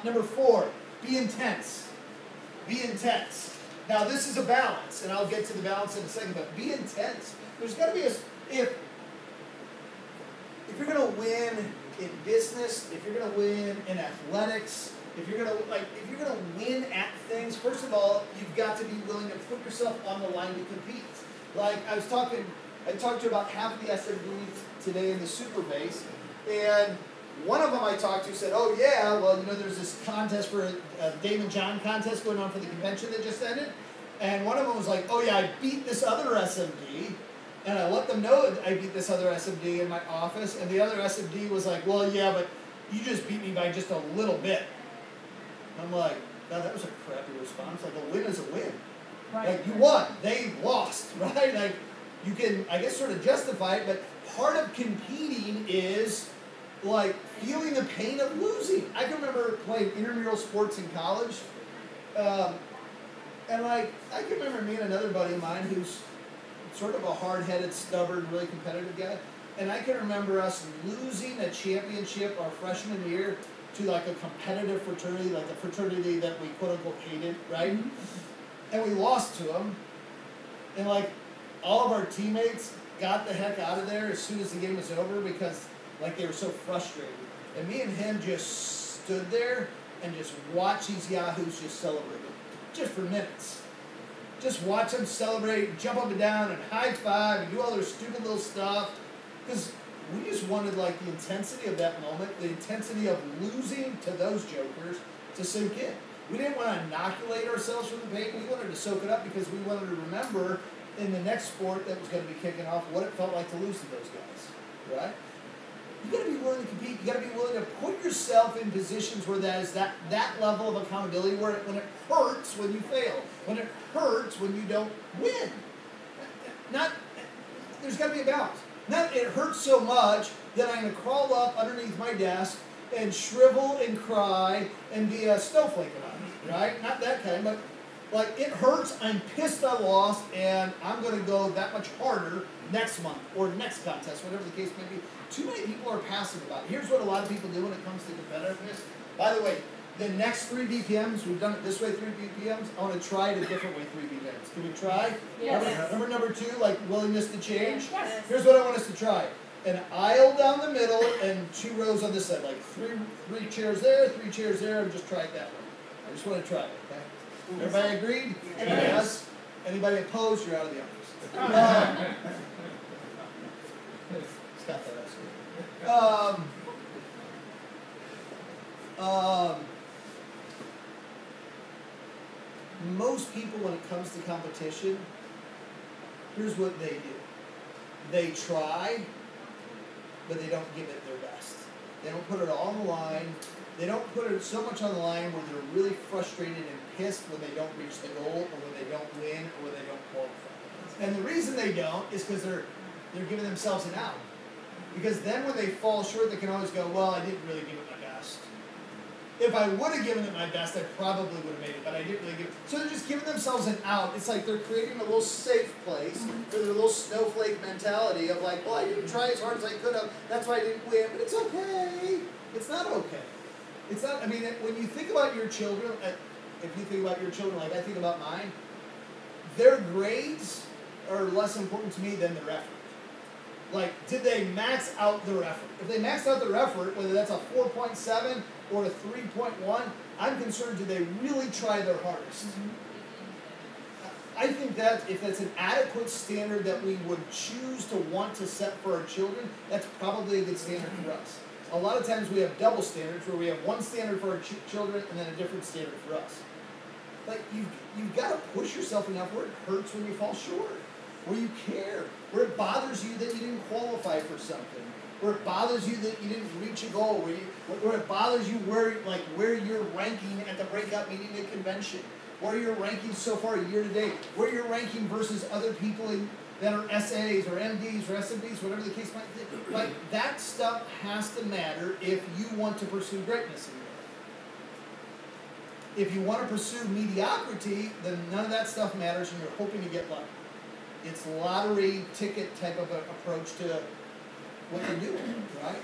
number 4, be intense. Be intense. Now this is a balance, and I'll get to the balance in a second, but be intense. There's got to be if you're going to win in business, if you're going to win in athletics, if you're going to win at things, first of all, you've got to be willing to put yourself on the line to compete. Like I talked to about half of the SMDs today in the Super Base, and one of them I talked to said, oh yeah, well, there's this contest for a Damon John contest going on for the convention that just ended. And one of them was like, oh yeah, I beat this other SMD. And I let them know that I beat this other SMD in my office. And the other SMD was like, well, yeah, but you just beat me by just a little bit. I'm like, God, that was a crappy response. Like, a win is a win. Right. Like, you won. They lost, right? Like, you can, I guess, sort of justify it, but part of competing is like feeling the pain of losing. I can remember playing intramural sports in college, and like I can remember me and another buddy of mine who's sort of a hard-headed, stubborn, really competitive guy, and I can remember us losing a championship our freshman year to like a competitive fraternity, like a fraternity that we quote-unquote hated, right? And we lost to them, and like all of our teammates got the heck out of there as soon as the game was over because like they were so frustrated. And me and him just stood there and just watched these yahoos just celebrate. Just for minutes. Just watch them celebrate, jump up and down and high five and do all their stupid little stuff. Because we just wanted like the intensity of that moment, the intensity of losing to those jokers to sink in. We didn't want to inoculate ourselves from the pain. We wanted to soak it up because we wanted to remember in the next sport that was going to be kicking off what it felt like to lose to those guys. Right? You got to be willing to compete. You got to be willing to put yourself in positions where that is that level of accountability, where when it hurts when you fail, when it hurts when you don't win. There's got to be a balance. Not it hurts so much that I'm going to crawl up underneath my desk and shrivel and cry and be a snowflake about it, right? Not that kind, but like it hurts. I'm pissed I lost, and I'm going to go that much harder next month or next contest, whatever the case may be. Too many people are passive about it. Here's what a lot of people do when it comes to competitiveness. By the way, The next 3 BPMs, we've done it this way 3 BPMs. I want to try it a different way 3 BPMs. Can we try? Yes. Remember number 2, like willingness to change? Yes. Here's what I want us to try. An aisle down the middle and 2 rows on this side. Like three chairs there, 3 chairs there, and just try it that way. I just want to try it, okay? Everybody agreed? Yes. Anybody opposed, you're out of the office. Stop that. Most people, when it comes to competition, here's what they do. They try, but they don't give it their best. They don't put it all on the line. They don't put it so much on the line where they're really frustrated and pissed when they don't reach the goal, or when they don't win, or when they don't qualify. And the reason they don't is because they're giving themselves an out. Because then when they fall short, they can always go, well, I didn't really give it my best. If I would have given it my best, I probably would have made it, but I didn't really give it. So they're just giving themselves an out. It's like they're creating a little safe place for their little snowflake mentality of like, well, I didn't try as hard as I could have, that's why I didn't win, but it's okay. It's not okay. It's not, I mean, when you think about your children, if you think about your children like I think about mine, their grades are less important to me than their effort. Like, did they max out their effort? If they maxed out their effort, whether that's a 4.7 or a 3.1, I'm concerned, do they really try their hardest? I think that if that's an adequate standard that we would choose to want to set for our children, that's probably a good standard for us. A lot of times we have double standards where we have one standard for our children and then a different standard for us. Like, you've got to push yourself enough where it hurts when you fall short, where you care, where it bothers you that you didn't qualify for something, where it bothers you that you didn't reach a goal, where it bothers you where you're ranking at the breakout meeting at convention, where you're ranking so far year to date, where you're ranking versus other people that are SAs or MDs or SMDs, whatever the case might be. Like, that stuff has to matter if you want to pursue greatness in your life. If you want to pursue mediocrity, then none of that stuff matters and you're hoping to get lucky. It's lottery ticket type of approach to what you're doing, right?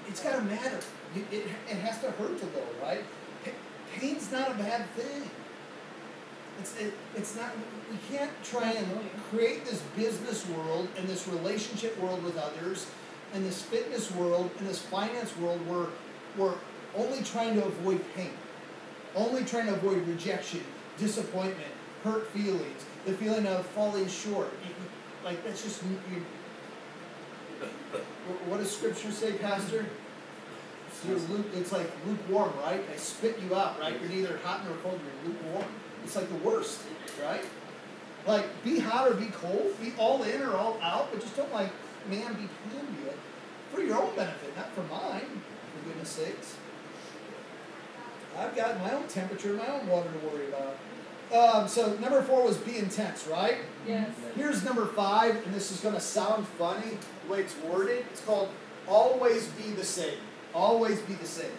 It's got to matter. It has to hurt a little, right? Pain's not a bad thing. It's not. We can't try and create this business world and this relationship world with others and this fitness world and this finance world where we're only trying to avoid pain, only trying to avoid rejection, disappointment, hurt feelings, the feeling of falling short. Like, that's just. What does Scripture say, Pastor? It's like lukewarm, right? They spit you out, right? You're neither hot nor cold, you're lukewarm. It's like the worst, right? Like, be hot or be cold, be all in or all out, but just don't like, man, be it for your own benefit, not for mine, for goodness sakes. I've got my own temperature, my own water to worry about. So number 4 was be intense, right? Yes. Here's number 5, and this is going to sound funny the way it's worded. It's called always be the same. Always be the same.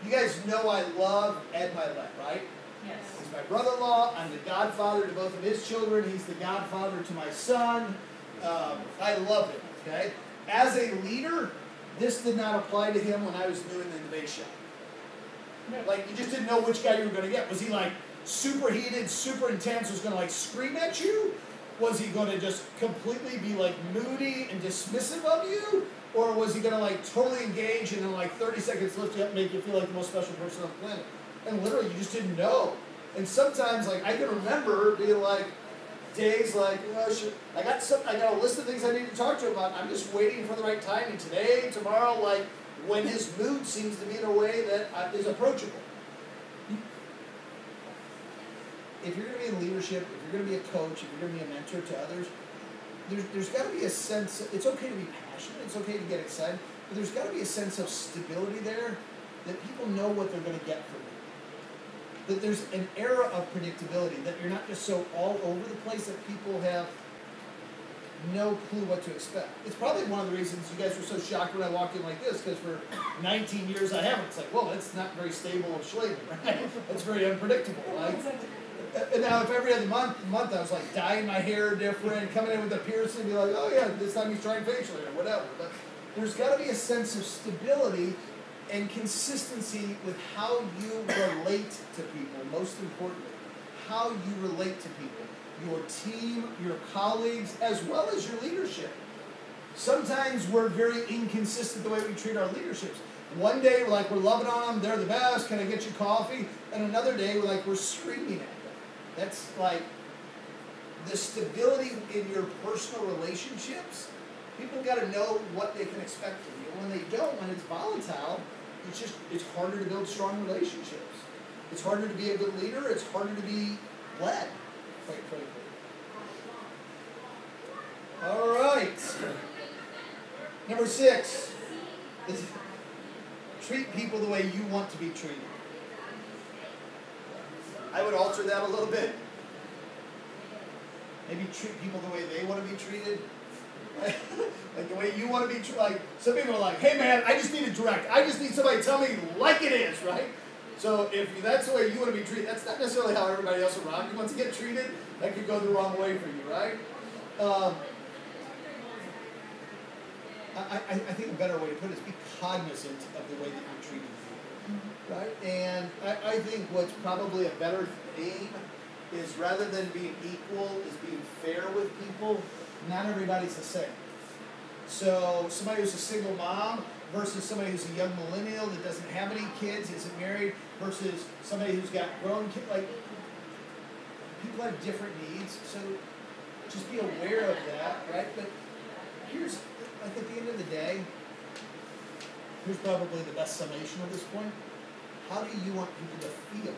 You guys know I love Ed Milet, right? Yes. He's my brother-in-law. I'm the godfather to both of his children. He's the godfather to my son. I love him, okay? As a leader, this did not apply to him when I was new in the innovation shop. Like, you just didn't know which guy you were going to get. Was he like super heated, super intense, was going to like scream at you? Was he going to just completely be like moody and dismissive of you? Or was he going to like totally engage and in like 30 seconds lift you up and make you feel like the most special person on the planet? And literally, you just didn't know. And sometimes, like, I can remember being like, days like, oh, shit, I got a list of things I need to talk to him about. I'm just waiting for the right timing. Today, tomorrow, like, when his mood seems to be in a way that is approachable. If you're going to be in leadership, if you're going to be a coach, if you're going to be a mentor to others, there's got to be a sense, it's okay to be passionate, it's okay to get excited, but there's got to be a sense of stability there that people know what they're going to get from you. That there's an era of predictability, that you're not just so all over the place that people have no clue what to expect. It's probably one of the reasons you guys were so shocked when I walked in like this, because for 19 years I haven't. It's like, well, that's not very stable of Schlaven, right? That's very unpredictable, right? And now if every other month I was like dyeing my hair different, coming in with a piercing and be like, oh yeah, this time he's trying facial hair, whatever. But there's got to be a sense of stability and consistency with how you relate to people, most importantly, how you relate to people, your team, your colleagues, as well as your leadership. Sometimes we're very inconsistent the way we treat our leaderships. One day we're like, we're loving on them, they're the best, can I get you coffee? And another day we're like, we're screaming at them. That's like the stability in your personal relationships. People got to know what they can expect from you. When they don't, when it's volatile, it's harder to build strong relationships. It's harder to be a good leader. It's harder to be led, quite frankly. All right. Number 6 is treat people the way you want to be treated. I would alter that a little bit. Maybe treat people the way they want to be treated. Like the way you want to be treated. Like some people are like, hey man, I just need it direct. I just need somebody to tell me like it is, right? So if that's the way you want to be treated, that's not necessarily how everybody else around you wants to get treated. That could go the wrong way for you, right? I think a better way to put it is be cognizant of the way that you're treating people, right? And I think what's probably a better aim is rather than being equal, is being fair with people. Not everybody's the same. So somebody who's a single mom versus somebody who's a young millennial that doesn't have any kids, isn't married, versus somebody who's got grown kids. Like, people have different needs, so just be aware of that, right? But here's, like at the end of the day, here's probably the best summation of this point. How do you want people to feel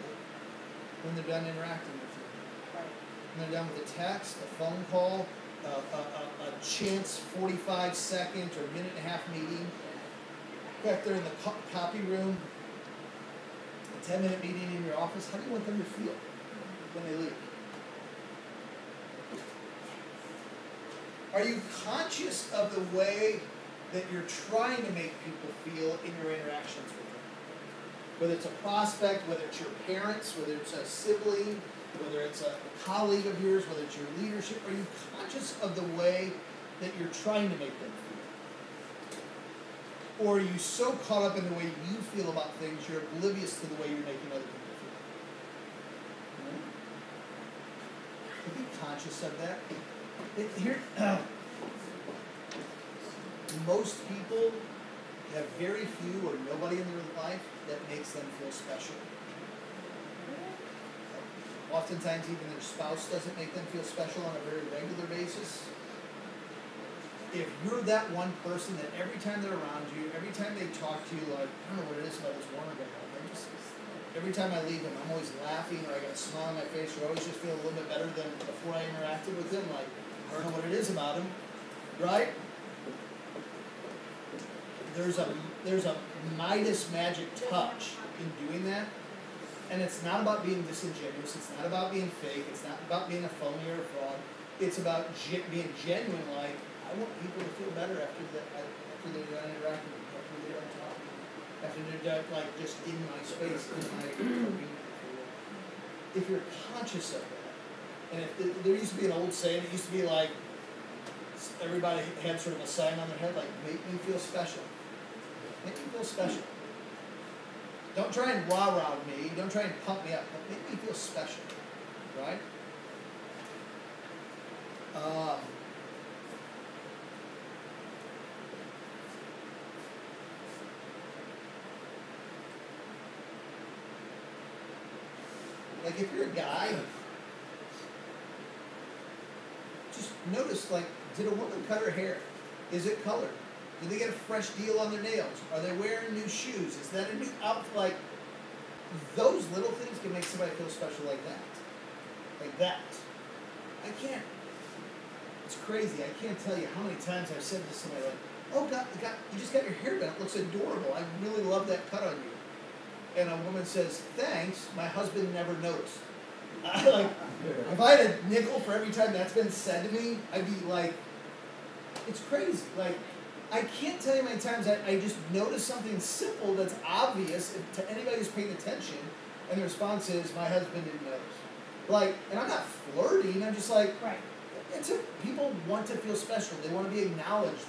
when they're done interacting with you? When they're done with a text, a phone call, a chance 45-second or minute-and-a-half meeting, back there in the copy room, a 10-minute meeting in your office, how do you want them to feel when they leave? Are you conscious of the way that you're trying to make people feel in your interactions with them? Whether it's a prospect, whether it's your parents, whether it's a sibling, whether it's a colleague of yours, whether it's your leadership, are you conscious of the way that you're trying to make them feel? Or are you so caught up in the way you feel about things, you're oblivious to the way you're making other people feel? Be conscious of that. Most people have very few or nobody in their life that makes them feel special. Oftentimes even their spouse doesn't make them feel special on a very regular basis. If you're that one person that every time they're around you, every time they talk to you, like, I don't know what it is about this Warner guy, every time I leave him, I'm always laughing, or I got a smile on my face, or I always just feel a little bit better than before I interacted with him, like, I don't know what it is about him, right? There's a Midas magic touch in doing that. And it's not about being disingenuous. It's not about being fake. It's not about being a phony or a fraud. It's about being genuine. Like, I want people to feel better after they're done interacting with me, after they're done talking, after they're done, like, just in my space, in my arena. If you're conscious of that, and if there used to be an old saying, it used to be like, everybody had sort of a sign on their head, like, make me feel special. Make me feel special. Don't try and rah-rah me. Don't try and pump me up. But make me feel special, right? Like if you're a guy, just notice, like, did a woman cut her hair? Is it colored? Did they get a fresh deal on their nails? Are they wearing new shoes? Is that a new outfit? Like, those little things can make somebody feel special like that. Like that. I can't. It's crazy. I can't tell you how many times I've said to somebody like, oh, God, you just got your hair done. It looks adorable. I really love that cut on you. And a woman says, thanks. My husband never noticed. Like, if I had a nickel for every time that's been said to me, I'd be like, it's crazy. Like, I can't tell you how many times I just notice something simple that's obvious to anybody who's paying attention, and the response is, my husband didn't notice. Like, and I'm not flirting, I'm just like, right. People want to feel special. They want to be acknowledged.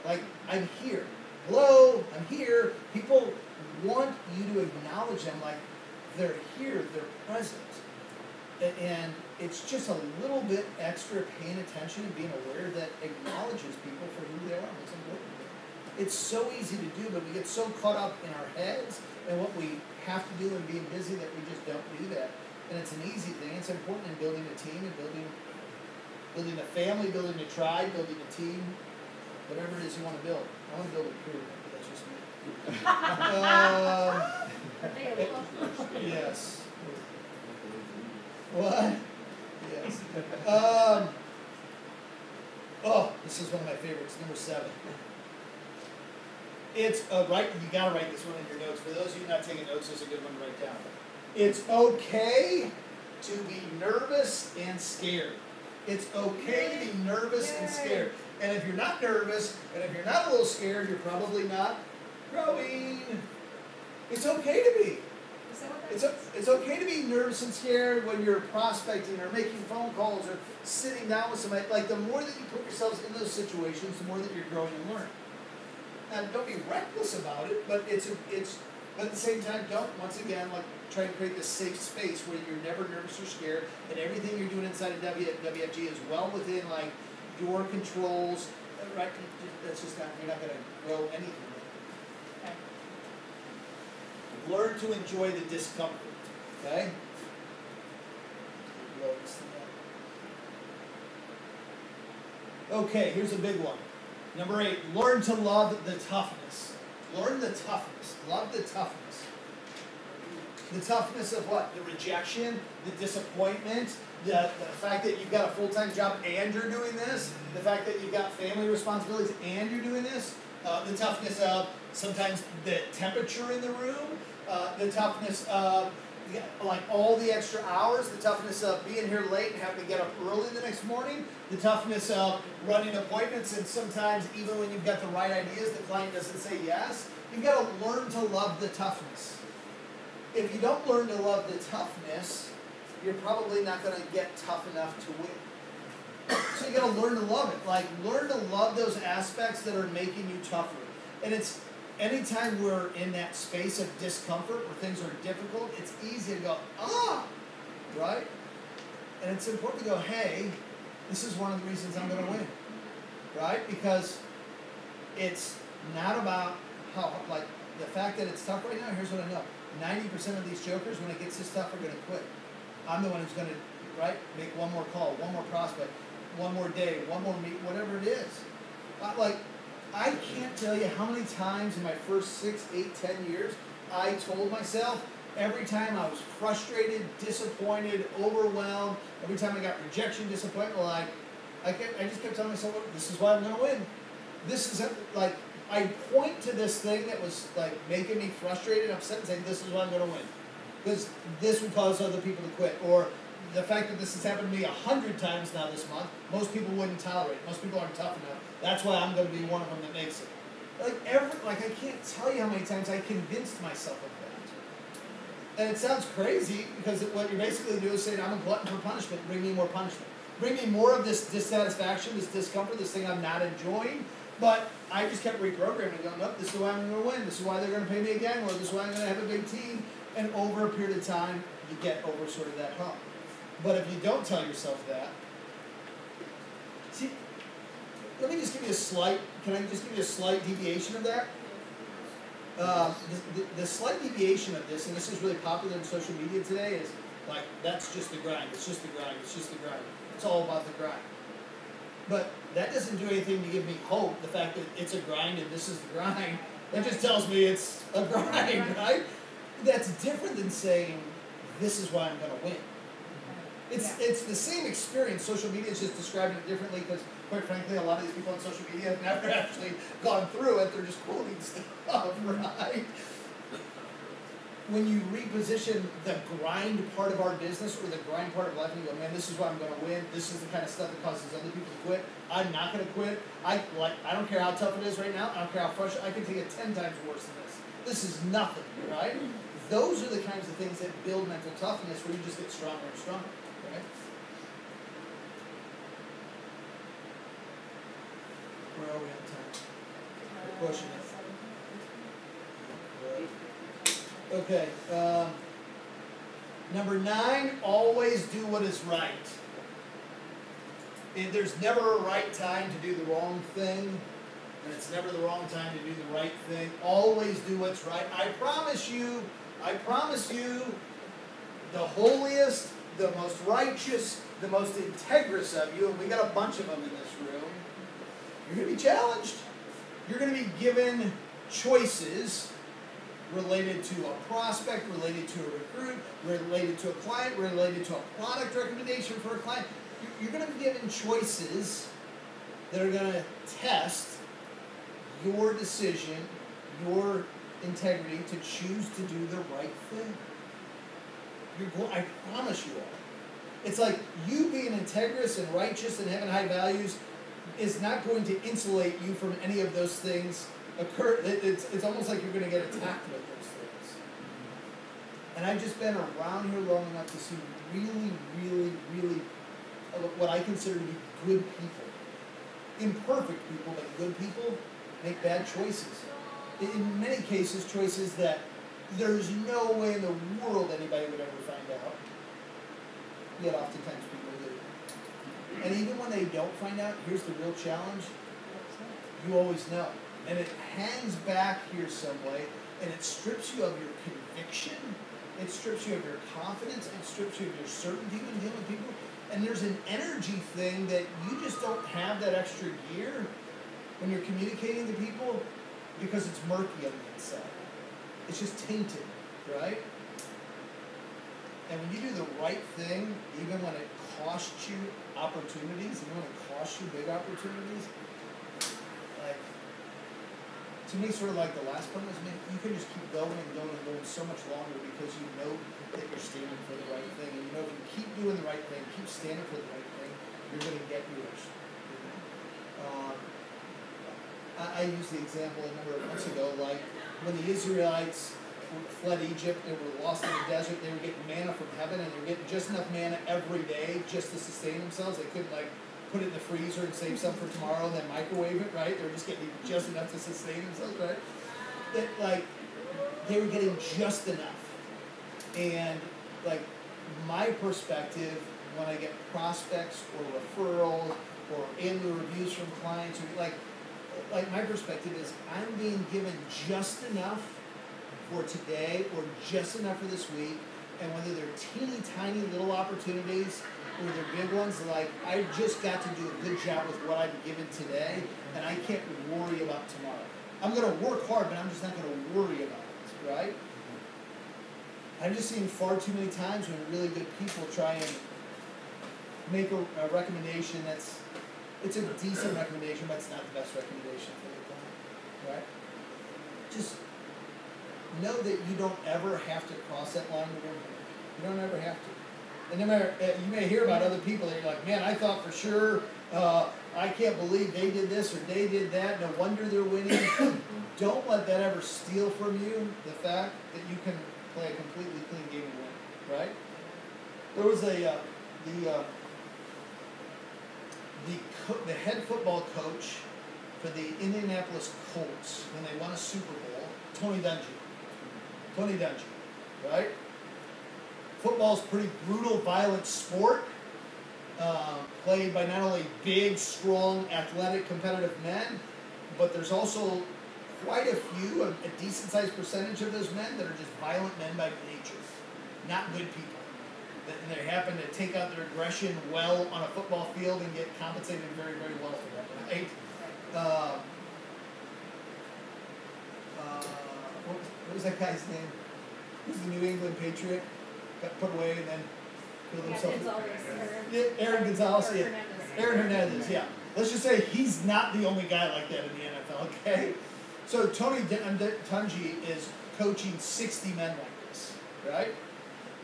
Like, I'm here. Hello, I'm here. People want you to acknowledge them like they're here, they're present. And it's just a little bit extra paying attention and being aware that acknowledges people for who they are. It's important. It's so easy to do, but we get so caught up in our heads and what we have to do and being busy that we just don't do that. And it's an easy thing. It's important in building a team and building a family, building a tribe, building a team, whatever it is you want to build. I want to build a pyramid, but that's just me. Yes. What? Yes. Oh, this is one of my favorites, number 7. It's you gotta write this one in your notes. For those of you not taking notes, this is a good one to write down. It's okay to be nervous and scared. It's okay to be nervous and scared. And if you're not nervous, and if you're not a little scared, you're probably not growing. It's okay to be. Is that what that is? It's okay to be nervous and scared when you're prospecting or making phone calls or sitting down with somebody. Like, the more that you put yourselves in those situations, the more that you're growing and learning. Now, don't be reckless about it, but but at the same time, don't, once again, like, try to create this safe space where you're never nervous or scared, and everything you're doing inside of WFG is well within, like, your controls, right? That's just not, you're not going to grow anything. Okay. Learn to enjoy the discomfort, okay? Blow this thing up. Okay, here's a big one. Number 8, learn to love the toughness. Learn the toughness. Love the toughness. The toughness of what? The rejection, the disappointment, the fact that you've got a full-time job and you're doing this, the fact that you've got family responsibilities and you're doing this, the toughness of sometimes the temperature in the room, the toughness of like all the extra hours, the toughness of being here late and having to get up early the next morning, the toughness of running appointments, and sometimes even when you've got the right ideas, the client doesn't say yes. You've got to learn to love the toughness. If you don't learn to love the toughness, you're probably not going to get tough enough to win. So you got to learn to love it. Like, learn to love those aspects that are making you tougher. And it's anytime we're in that space of discomfort where things are difficult, it's easy to go, right? And it's important to go, hey, this is one of the reasons I'm going to win, right? Because it's not about how, like, the fact that it's tough right now. Here's what I know. 90% of these jokers, when it gets this tough, are going to quit. I'm the one who's going to, right, make one more call, one more prospect, one more day, one more meet, whatever it is. I can't tell you how many times in my first 6, 8, 10 years I told myself, every time I was frustrated, disappointed, overwhelmed, every time I got rejection, disappointment, like, I just kept telling myself, this is why I'm going to win. This is, like, I point to this thing that was, like, making me frustrated and upset and saying, this is why I'm going to win. Because this would cause other people to quit. Or the fact that this has happened to me 100 times now this month, most people wouldn't tolerate it. Most people aren't tough enough. That's why I'm going to be one of them that makes it. I can't tell you how many times I convinced myself of that. And it sounds crazy because what you're basically doing is saying, I'm a glutton for punishment. Bring me more punishment. Bring me more of this dissatisfaction, this discomfort, this thing I'm not enjoying. But I just kept reprogramming and going, nope, this is why I'm going to win. This is why they're going to pay me again. Or this is why I'm going to have a big team. And over a period of time, you get over sort of that hump. But if you don't tell yourself that, see, let me just give you can I just give you a slight deviation of that? The slight deviation of this, and this is really popular in social media today, is like, that's just the grind, it's just the grind, it's just the grind. It's all about the grind. But that doesn't do anything to give me hope, the fact that it's a grind and this is the grind. That just tells me it's a grind, right? That's different than saying, this is why I'm going to win. It's the same experience. Social media is just describing it differently because, quite frankly, a lot of these people on social media have never actually gone through it. They're just quoting stuff, right? When you reposition the grind part of our business or the grind part of life and you go, man, this is why I'm going to win. This is the kind of stuff that causes other people to quit. I'm not going to quit. I don't care how tough it is right now. I don't care how frustrated. I can take it 10 times worse than this. This is nothing, right? Those are the kinds of things that build mental toughness where you just get stronger and stronger. Right? Where are we on time? pushing it. Okay. Number 9, always do what is right. And there's never a right time to do the wrong thing, and it's never the wrong time to do the right thing. Always do what's right. I promise you, the holiest, the most righteous, the most integrous of you, and we got a bunch of them in this room, you're going to be challenged. You're going to be given choices related to a prospect, related to a recruit, related to a client, related to a product recommendation for a client. You're going to be given choices that are going to test your decision, your integrity to choose to do the right thing. I promise you all. It's like you being integrous and righteous and having high values is not going to insulate you from any of those things occur. It's almost like you're going to get attacked with those things. And I've just been around here long enough to see really what I consider to be good people. Imperfect people, but good people make bad choices. In many cases, choices that there's no way in the world anybody would ever find out. Yet oftentimes people do. And even when they don't find out, here's the real challenge. You always know. And it hangs back here some way, and it strips you of your conviction. It strips you of your confidence. It strips you of your certainty when dealing with people. And there's an energy thing that you just don't have that extra gear when you're communicating to people because it's murky on the inside. It's just tainted, right? And when you do the right thing, even when it costs you opportunities, even when it costs you big opportunities, like, to me, sort of like the last one was, you can just keep going and going and going so much longer because you know that you're standing for the right thing. And you know if you keep doing the right thing, keep standing for the right thing, you're going to get yours. I used the example a number of months ago, like when the Israelites fled Egypt, they were lost in the desert, they were getting manna from heaven, and they were getting just enough manna every day just to sustain themselves. They couldn't like put it in the freezer and save some for tomorrow and then microwave it, right? They were just getting just enough to sustain themselves, right? That like they were getting just enough. And like my perspective when I get prospects or referrals or annual reviews from clients, or like my perspective is I'm being given just enough for today or just enough for this week, and whether they're teeny tiny little opportunities or they're big ones, like I just got to do a good job with what I'm given today, and I can't worry about tomorrow. I'm going to work hard, but I'm just not going to worry about it, right? I've just seen far too many times when really good people try and make a recommendation it's a decent recommendation, but it's not the best recommendation for the client, right? Just know that you don't ever have to cross that line with everybody. You don't ever have to. And no matter, you may hear about other people that you're like, man, I thought for sure, I can't believe they did this or they did that, no wonder they're winning. Don't let that ever steal from you the fact that you can play a completely clean game and win, right? There was the head football coach for the Indianapolis Colts when they won a Super Bowl, Tony Dungy, right? Football's a pretty brutal, violent sport, played by not only big, strong, athletic, competitive men, but there's also quite a few, a decent-sized percentage of those men that are just violent men by nature, not good people. And they happen to take out their aggression well on a football field and get compensated very, very well for that, right? What was that guy's name? He was the New England Patriot. Got put away and then killed himself. Aaron Gonzalez, yeah. Aaron Hernandez, yeah. Let's just say he's not the only guy like that in the NFL, okay? So Tony Dungy is coaching 60 men like this, right?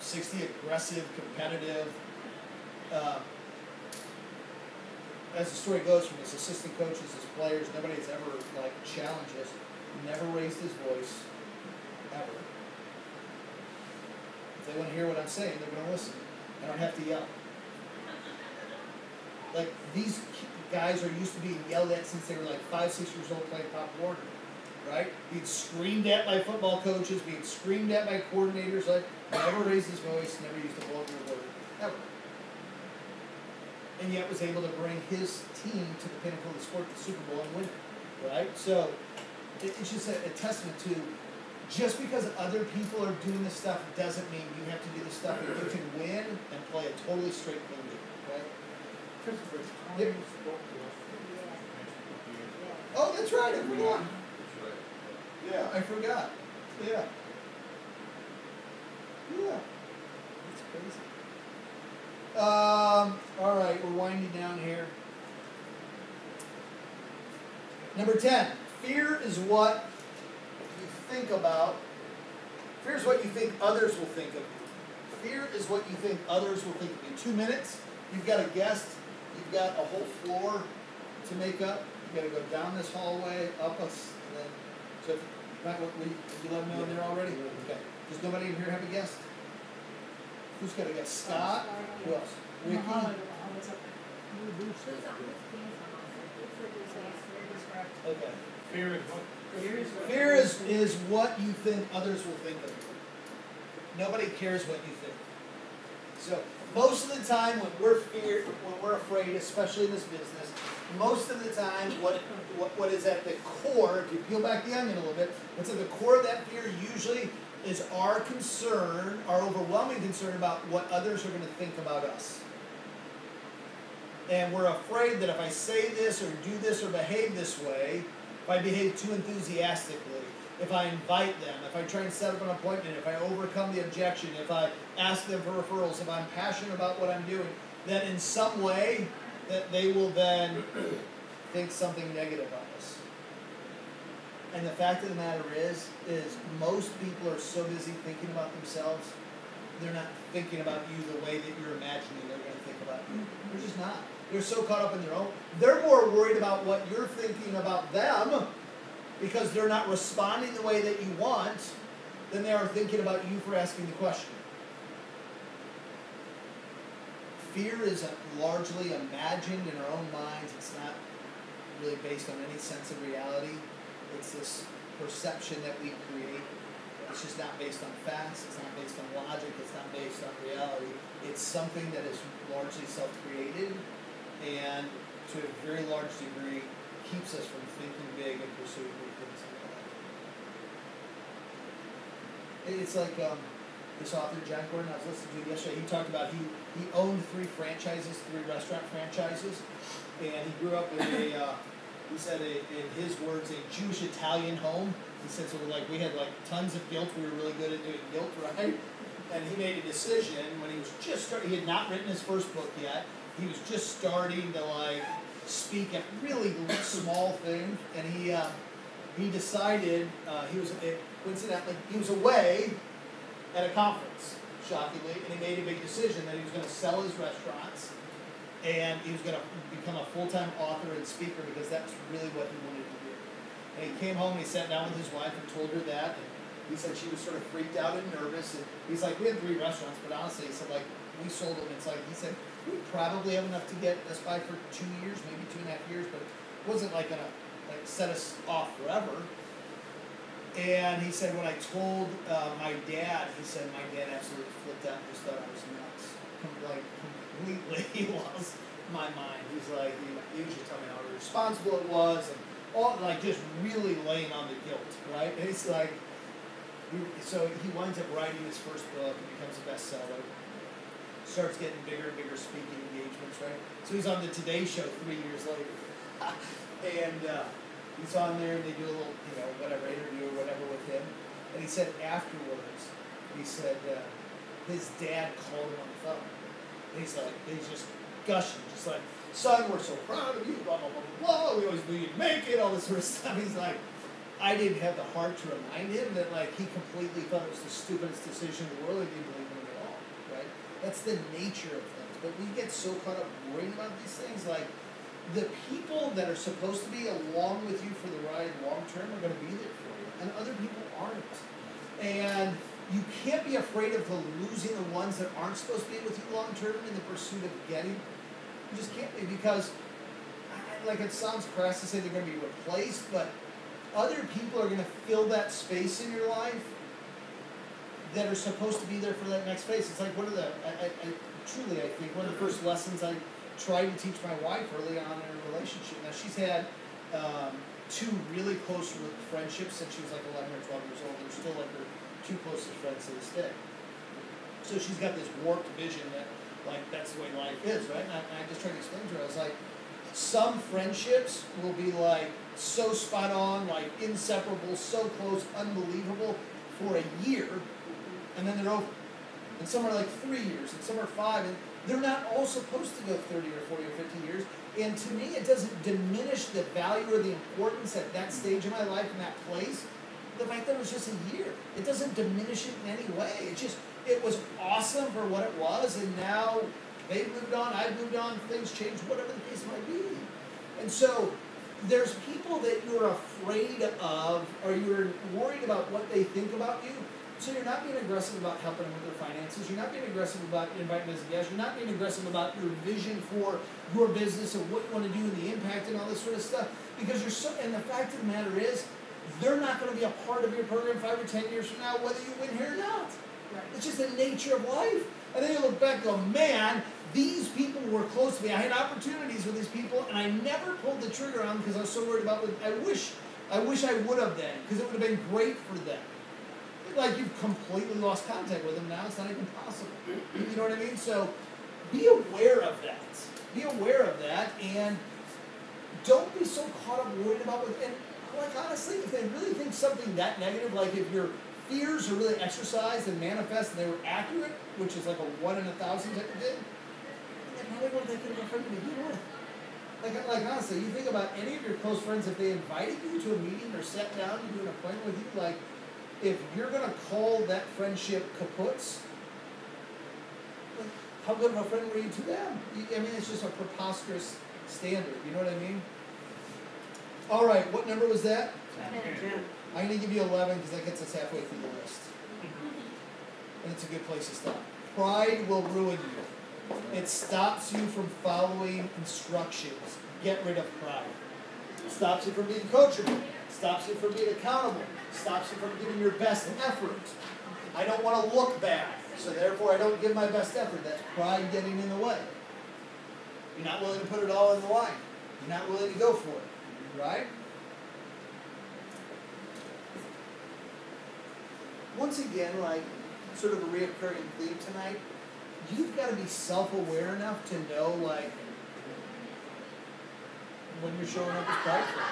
60 aggressive, competitive. As the story goes, from his assistant coaches, his players, nobody has ever like challenged us. Never raised his voice, ever. If they want to hear what I'm saying, they're going to listen. I don't have to yell. Like these guys are used to being yelled at since they were like 5, 6 years old playing Pop Warner. right? Being screamed at by football coaches, being screamed at by coordinators, like, never raised his voice, never used a vulgar word, ever. And yet was able to bring his team to the pinnacle of the sport, the Super Bowl, and win it, right? So, it's just a testament to, just because other people are doing this stuff doesn't mean you have to do the stuff that you can win and play a totally straight clean game, right? Christopher, how Yep. you spoke to us for Oh, that's right, I forgot. That's right. Yeah, I forgot. Yeah. Yeah. That's crazy. All right, we're winding down here. Number 10. Fear is what you think about. Fear is what you think others will think of you. Fear is what you think others will think of you. 2 minutes. You've got a guest. You've got a whole floor to make up. You've got to go down this hallway, up us, and then. So, Matt, did you let them know they're all ready? Okay. Does nobody in here have a guest? Who's got a guest? Scott? Who else? Ricky? Muhammad up there. Okay. fear is what? Fear is what you think others will think of you. Nobody cares what you think. So most of the time when we're afraid, especially in this business, most of the time what is at the core, if you peel back the onion a little bit, what's at the core of that fear usually is our concern, our overwhelming concern about what others are going to think about us. And we're afraid that if I say this or do this or behave this way, if I behave too enthusiastically, if I invite them, if I try and set up an appointment, if I overcome the objection, if I ask them for referrals, if I'm passionate about what I'm doing, that in some way that they will then think something negative of us. And the fact of the matter is most people are so busy thinking about themselves, they're not thinking about you the way that you're imagining they're going to think about you. They're just not. They're so caught up in their own. They're more worried about what you're thinking about them because they're not responding the way that you want than they are thinking about you for asking the question. Fear is largely imagined in our own minds. It's not really based on any sense of reality. It's this perception that we create. It's just not based on facts. It's not based on logic. It's not based on reality. It's something that is largely self-created and to a very large degree keeps us from thinking big and pursuing big things in life. It's like this author, John Gordon, I was listening to yesterday, he talked about he owned 3 restaurant franchises, and he grew up in he said in his words, a Jewish Italian home. He said, so we had tons of guilt. We were really good at doing guilt, right? And he made a decision when he was just starting. He had not written his first book yet. He was just starting to speak at really small things. And he decided coincidentally he was away at a conference, shockingly, and he made a big decision that he was going to sell his restaurants and he was going to become a full-time author and speaker because that's really what he wanted to do. And he came home and he sat down with his wife and told her that. And he said she was sort of freaked out and nervous. And he's like, we had 3 restaurants, but honestly, he said, we sold them. It's he said, we probably have enough to get us by for 2 years, maybe 2.5 years, but it wasn't going to set us off forever. And he said, when I told my dad, he said, my dad absolutely flipped out and just thought I was nuts. Completely lost my mind. He's like, he was just telling me how irresponsible it was, and all just really laying on the guilt, right? And it's so he winds up writing his first book and becomes a bestseller. Starts getting bigger and bigger speaking engagements, right? So he's on the Today Show 3 years later, and he's on there and they do a little, interview or whatever with him. And he said afterwards, he said his dad called him on the phone. He's just gushing, just like, son, we're so proud of you, blah, blah, blah, blah, blah. We always knew you'd make it, all this sort of stuff. He's like, I didn't have the heart to remind him that, he completely thought it was the stupidest decision in the world. He didn't believe in it at all, right? That's the nature of things. But we get so caught up worrying about these things, the people that are supposed to be along with you for the ride long term are going to be there for you, and other people aren't. And you can't be afraid of losing the ones that aren't supposed to be with you long term in the pursuit of getting. You just can't be, because, it sounds crass to say they're going to be replaced, but other people are going to fill that space in your life that are supposed to be there for that next phase. It's like one of the, truly, I think, one of the first lessons I tried to teach my wife early on in her relationship. Now, she's had two really close friendships since she was like 11 or 12 years old. They're still like her two closest friends to this day. So she's got this warped vision that, like, that's the way life is, right? And I just tried to explain to her, I was like, some friendships will be like so spot on, like inseparable, so close, unbelievable for a year, and then they're over. And some are like 3 years, and some are 5, and they're not all supposed to go 30 or 40 or 50 years. And to me, it doesn't diminish the value or the importance at that stage of my life in that place. The fact that it was just a year, it doesn't diminish it in any way. It's just, it was awesome for what it was, and now they moved on, I moved on, things changed, whatever the case might be. And so there's people that you're afraid of, or you're worried about what they think about you. So you're not being aggressive about helping them with their finances. You're not being aggressive about inviting them as a guest. You're not being aggressive about your vision for your business and what you want to do and the impact and all this sort of stuff. Because you're so, and the fact of the matter is, they're not going to be a part of your program 5 or 10 years from now, whether you win here or not. Right. It's just the nature of life. And then you look back and go, man, these people were close to me. I had opportunities with these people, and I never pulled the trigger on them because I was so worried about what I wish I would have then, because it would have been great for them. Like, you've completely lost contact with them now. It's not even possible. You know what I mean? So be aware of that. Be aware of that, and don't be so caught up worried about what. And like, honestly, if they really think something that negative, like if your fears are really exercised and manifest and they were accurate, which is like a 1 in 1,000 type of thing, then how they want they could have a friend to begin with? Like honestly, you think about any of your close friends, if they invited you to a meeting or sat down to do an appointment with you, like, if you're going to call that friendship kaputs, like, how good of a friend were you to them? I mean, it's just a preposterous standard. You know what I mean? All right, what number was that? 10. I'm going to give you 11 because that gets us halfway through the list. And it's a good place to stop. Pride will ruin you. It stops you from following instructions. Get rid of pride. It stops you from being coachable. Stops you from being accountable. Stops you from giving your best effort. I don't want to look bad, so therefore I don't give my best effort. That's pride getting in the way. You're not willing to put it all in the line. You're not willing to go for it. Right? Once again, like sort of a reoccurring theme tonight, you've got to be self-aware enough to know, like, when you're showing up as prideful.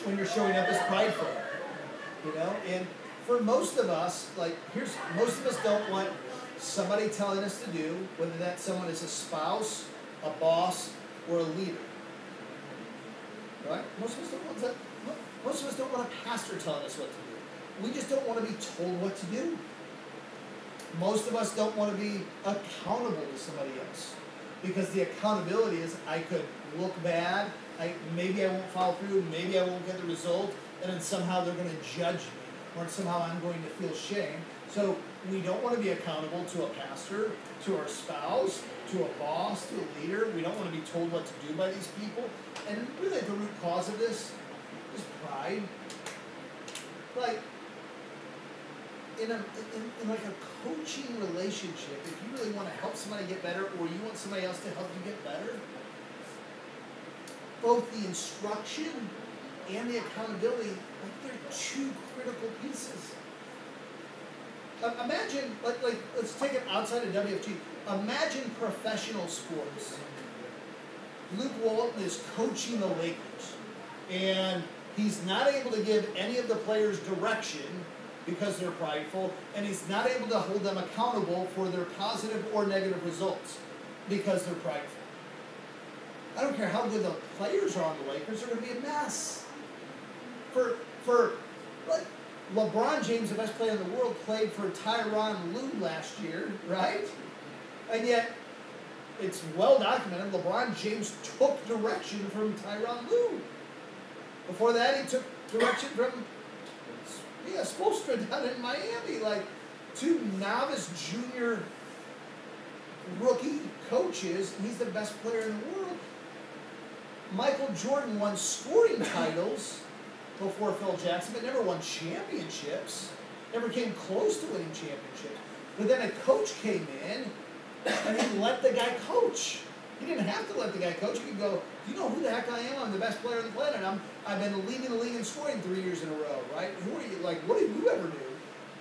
When you're showing up as prideful. You know? And for most of us, like, most of us don't want somebody telling us to do, whether that someone is a spouse, a boss, or a leader. Right? Most of us don't want that. Most of us don't want a pastor telling us what to do. We just don't want to be told what to do. Most of us don't want to be accountable to somebody else. Because the accountability is, I could look bad, maybe I won't follow through, maybe I won't get the result, and then somehow they're going to judge me, or somehow I'm going to feel shame. So we don't want to be accountable to a pastor, to our spouse, to a boss, to a leader. We don't want to be told what to do by these people. And really the root cause of this is pride. Like, in like a coaching relationship, if you really want to help somebody get better, or you want somebody else to help you get better, both the instruction and the accountability, like, they're two critical pieces. Imagine, let's take it outside of WFG. Imagine professional sports. Luke Walton is coaching the Lakers, and he's not able to give any of the players direction because they're prideful, and he's not able to hold them accountable for their positive or negative results because they're prideful. I don't care how good the players are on the Lakers, they're going to be a mess. Like, LeBron James, the best player in the world, played for Tyronn Lue last year, right? And yet, it's well documented, LeBron James took direction from Tyronn Lue. Before that, he took direction from Spoelstra down in Miami, like two novice junior rookie coaches, and he's the best player in the world. Michael Jordan won scoring titles before Phil Jackson, but never won championships. Never came close to winning championships. But then a coach came in, and he let the guy coach. He didn't have to let the guy coach. He could go, you know who the heck I am? I'm the best player on the planet. I've been leading the league in scoring 3 years in a row, right? Who are you? Like, what did you ever do?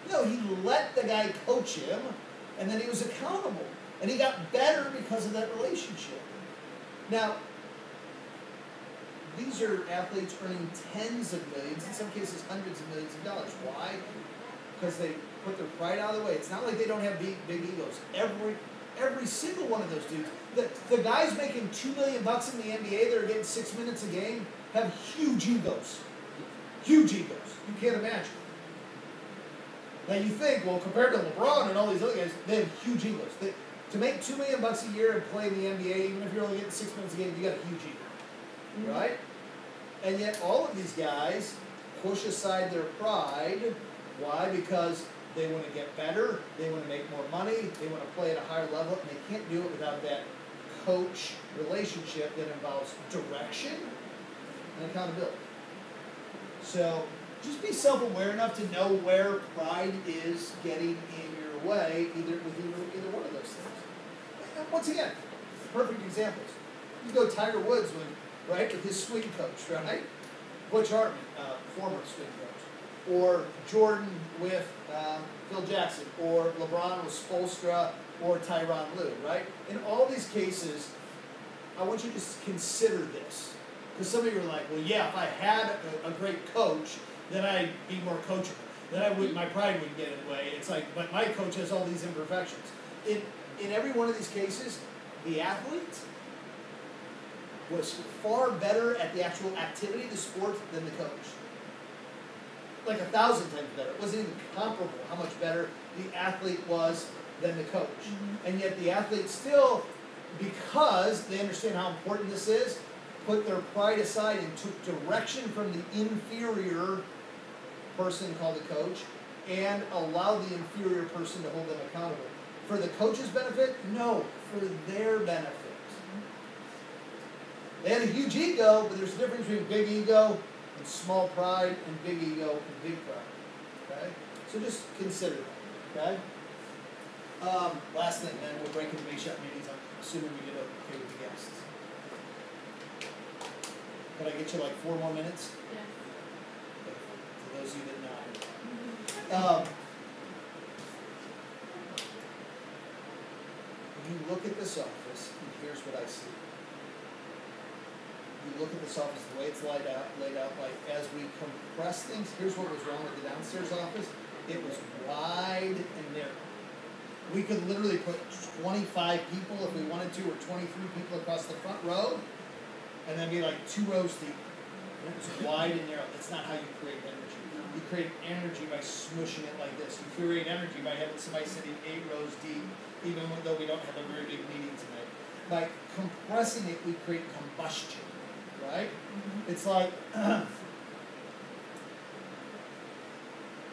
No, he let the guy coach him, and then he was accountable. And he got better because of that relationship. Now, these are athletes earning tens of millions, in some cases hundreds of millions of dollars. Why? Because they put their pride out of the way. It's not like they don't have big egos. Every single one of those dudes. The guys making $2 million in the NBA that are getting 6 minutes a game have huge egos. Huge egos. You can't imagine. Now you think, well, compared to LeBron and all these other guys, they have huge egos. To make $2 million a year and play in the NBA, even if you're only getting 6 minutes a game, you got a huge ego. Right? And yet all of these guys push aside their pride. Why? Because they want to get better, they want to make more money, they want to play at a higher level, and they can't do it without that coach relationship that involves direction and accountability. So just be self-aware enough to know where pride is getting in your way, either one of those things. And once again, perfect examples. You go Tiger Woods with his swing coach, right? Butch Hartman, former swing coach, or Jordan with Phil Jackson, or LeBron with Spoelstra, or Tyronn Lue, right? In all these cases, I want you to consider this. Because some of you are like, well, yeah, if I had a great coach, then I'd be more coachable. Then my pride wouldn't get in the way. It's like, but my coach has all these imperfections. In every one of these cases, the athlete was far better at the actual activity, the sport, than the coach. Like 1,000 times better. It wasn't even comparable how much better the athlete was than the coach. Mm-hmm. And yet the athlete still, because they understand how important this is, put their pride aside and took direction from the inferior person called the coach and allowed the inferior person to hold them accountable. For the coach's benefit? No, for their benefit. They had a huge ego, but there's a difference between big ego and small pride, and big ego and big pride. Okay? So just consider that. Okay? Last thing, then we'll break into make-shot meetings. I'm assuming we get okay with the guests. Can I get you like 4 more minutes? Yeah. Okay. For those of you that know. You look at this office, and here's what I see. You look at this office, the way it's laid out, like as we compress things, here's what was wrong with the downstairs office. It was wide and narrow. We could literally put 25 people if we wanted to, or 23 people across the front row, and then be like 2 rows deep. And it was wide and narrow. That's not how you create energy. You create energy by smushing it like this. You create energy by having somebody sitting 8 rows deep, even though we don't have a very big meeting tonight. By compressing it, we create combustion. Right? Mm-hmm. It's like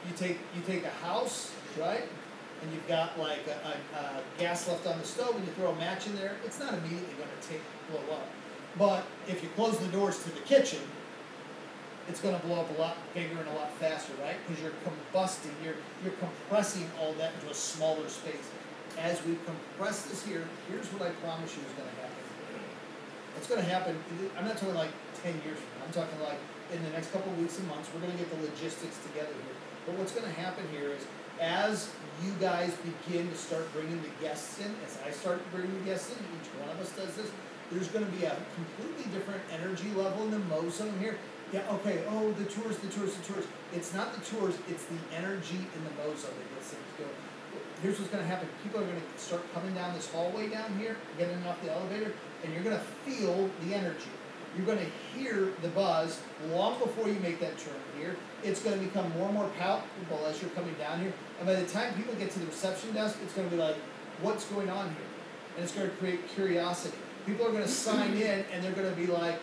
you take a house, right? And you've got like a gas left on the stove, and you throw a match in there. It's not immediately going to blow up. But if you close the doors to the kitchen, it's going to blow up a lot bigger and a lot faster, right? Because you're combusting, you're compressing all that into a smaller space. As we compress this here, here's what I promise you is going to happen. It's going to happen, I'm not talking like 10 years from now, I'm talking like in the next couple of weeks and months, we're going to get the logistics together here. But what's going to happen here is, as you guys begin to start bringing the guests in, as I start bringing the guests in, each one of us does this, there's going to be a completely different energy level in the Mo-Zone here. Yeah, okay, oh, the tours. It's not the tours, it's the energy in the Mo-Zone that gets things going. Here's what's going to happen. People are going to start coming down this hallway down here, getting off the elevator, and you're going to feel the energy. You're going to hear the buzz long before you make that turn here. It's going to become more and more palpable as you're coming down here. And by the time people get to the reception desk, it's going to be like, what's going on here? And it's going to create curiosity. People are going to sign in, and they're going to be like,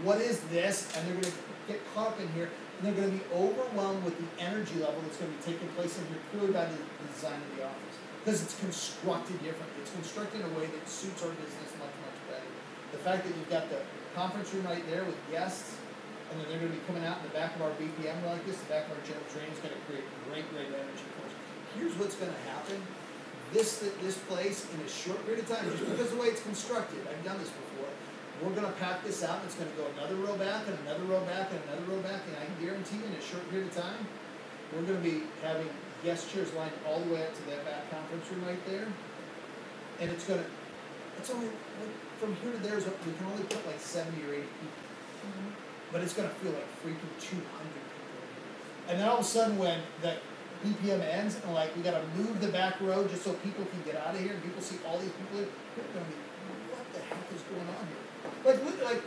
what is this? And they're going to get caught up in here. And they're going to be overwhelmed with the energy level that's going to be taking place in here purely by the design of the office. Because it's constructed differently. It's constructed in a way that suits our business much, much better. The fact that you've got the conference room right there with guests, and then they're gonna be coming out in the back of our BPM like this, the back of our general training is gonna create great energy for us. Here's what's gonna happen. This place in a short period of time, just because of the way it's constructed, I've done this before, we're gonna pack this out and it's gonna go another row back and another row back and another row back, and I can guarantee you in a short period of time, we're gonna be having guest chairs lined all the way up to that back conference room right there. And it's only, from here to there, we can only put like 70 or 80 people. But it's gonna feel like freaking 200 people. And then all of a sudden when the BPM ends, and like we gotta move the back row just so people can get out of here, and people see all these people, they're gonna be, what the heck is going on here? Like,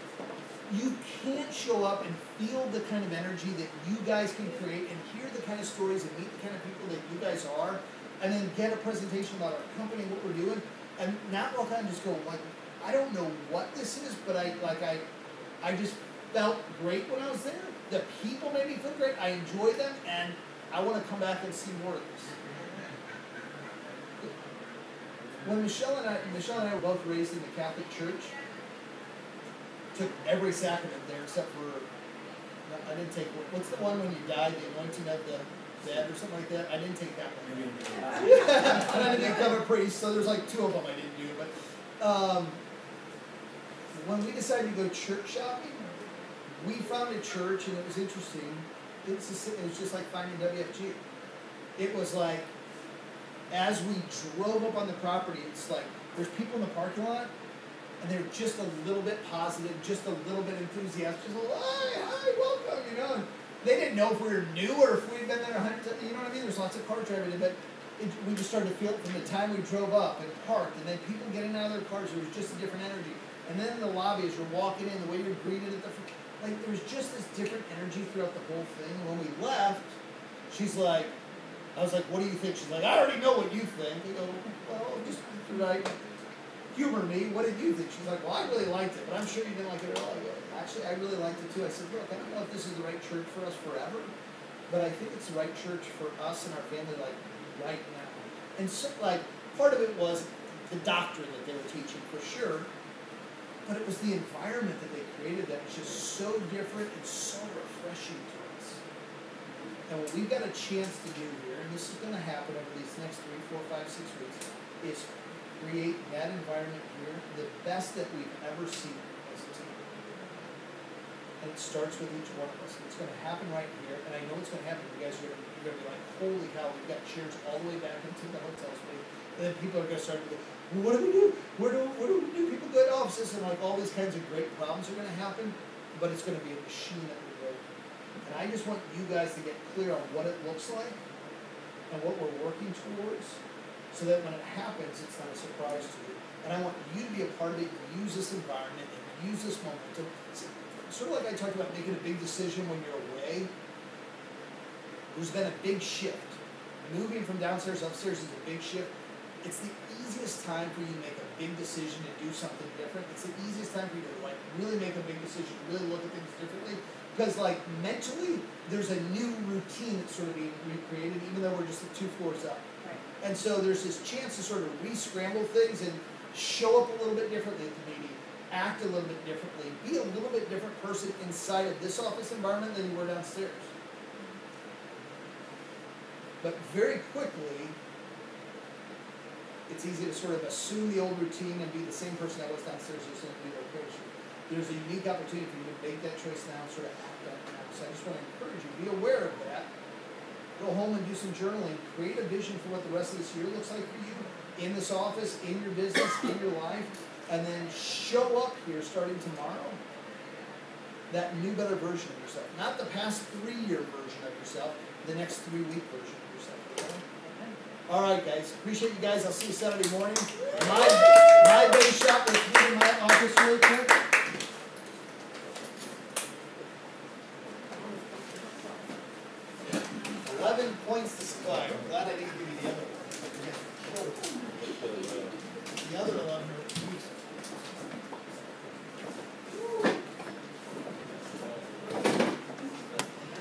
you can't show up and feel the kind of energy that you guys can create and hear the kind of stories and meet the kind of people that you guys are, and then get a presentation about our company, what we're doing, and not walk out and just go, like, I don't know what this is, but I just felt great when I was there. The people made me feel great. I enjoyed them, and I want to come back and see more of this. When Michelle and I were both raised in the Catholic Church, took every sacrament there except for, I didn't take, what's the one when you die, the anointing of the dead or something like that? I didn't take that one. And I didn't become a priest, so there's like 2 of them I didn't do. But when we decided to go church shopping, we found a church, and it was interesting. It was just like finding WFG. It was like, as we drove up on the property, it's like, there's people in the parking lot, and they're just a little bit positive, just a little bit enthusiastic, just a little, hi, welcome, you know. And they didn't know if we were new or if we had been there 100 times, you know what I mean? There's lots of cars driving in, but we just started to feel it from the time we drove up and parked, and then people getting out of their cars, there was just a different energy. And then in the lobby, as you're walking in, the way you're greeted at the front, like there was just this different energy throughout the whole thing. And when we left, she's like, I was like, what do you think? She's like, I already know what you think. We go, well, just like, humor me, what did you think? She's like, well, I really liked it, but I'm sure you didn't like it at all. I go, actually, I really liked it too. I said, look, I don't know if this is the right church for us forever, but I think it's the right church for us and our family, like, right now. And so, like, part of it was the doctrine that they were teaching, for sure, but it was the environment that they created that was just so different and so refreshing to us. And what we've got a chance to do here, and this is going to happen over these next 3, 4, 5, 6 weeks, is create that environment here, the best that we've ever seen as a team. And it starts with each one of us. And it's going to happen right here, and I know it's going to happen. You guys are going to be like, holy cow, we've got chairs all the way back into the hotel space. And then people are going to start to go, well, what do we do? What do we do? People go to offices, and like all these kinds of great problems are going to happen, but it's going to be a machine that we build. And I just want you guys to get clear on what it looks like and what we're working towards, so that when it happens, it's not a surprise to you. And I want you to be a part of it, use this environment, and use this momentum. Sort of like I talked about making a big decision when you're away. There's been a big shift. Moving from downstairs to upstairs is a big shift. It's the easiest time for you to make a big decision to do something different. It's the easiest time for you to like really make a big decision, really look at things differently. Because like mentally, there's a new routine that's sort of being recreated, even though we're just 2 floors up. Right. And so there's this chance to sort of re-scramble things and show up a little bit differently at the meeting, act a little bit differently, be a little bit different person inside of this office environment than you were downstairs. But very quickly, it's easy to sort of assume the old routine and be the same person that was downstairs as in the location. There's a unique opportunity for you to make that choice now and sort of act on it now. So I just want to encourage you, be aware of that. Go home and do some journaling. Create a vision for what the rest of this year looks like for you in this office, in your business, in your life, and then show up here starting tomorrow. That new, better version of yourself. Not the past 3-year version of yourself, the next 3-week version of yourself. Okay? All right, guys. Appreciate you guys. I'll see you Saturday morning. My base shop, let's meet in my office really quick. $11 points to Squire. I'm glad I didn't give you the other one.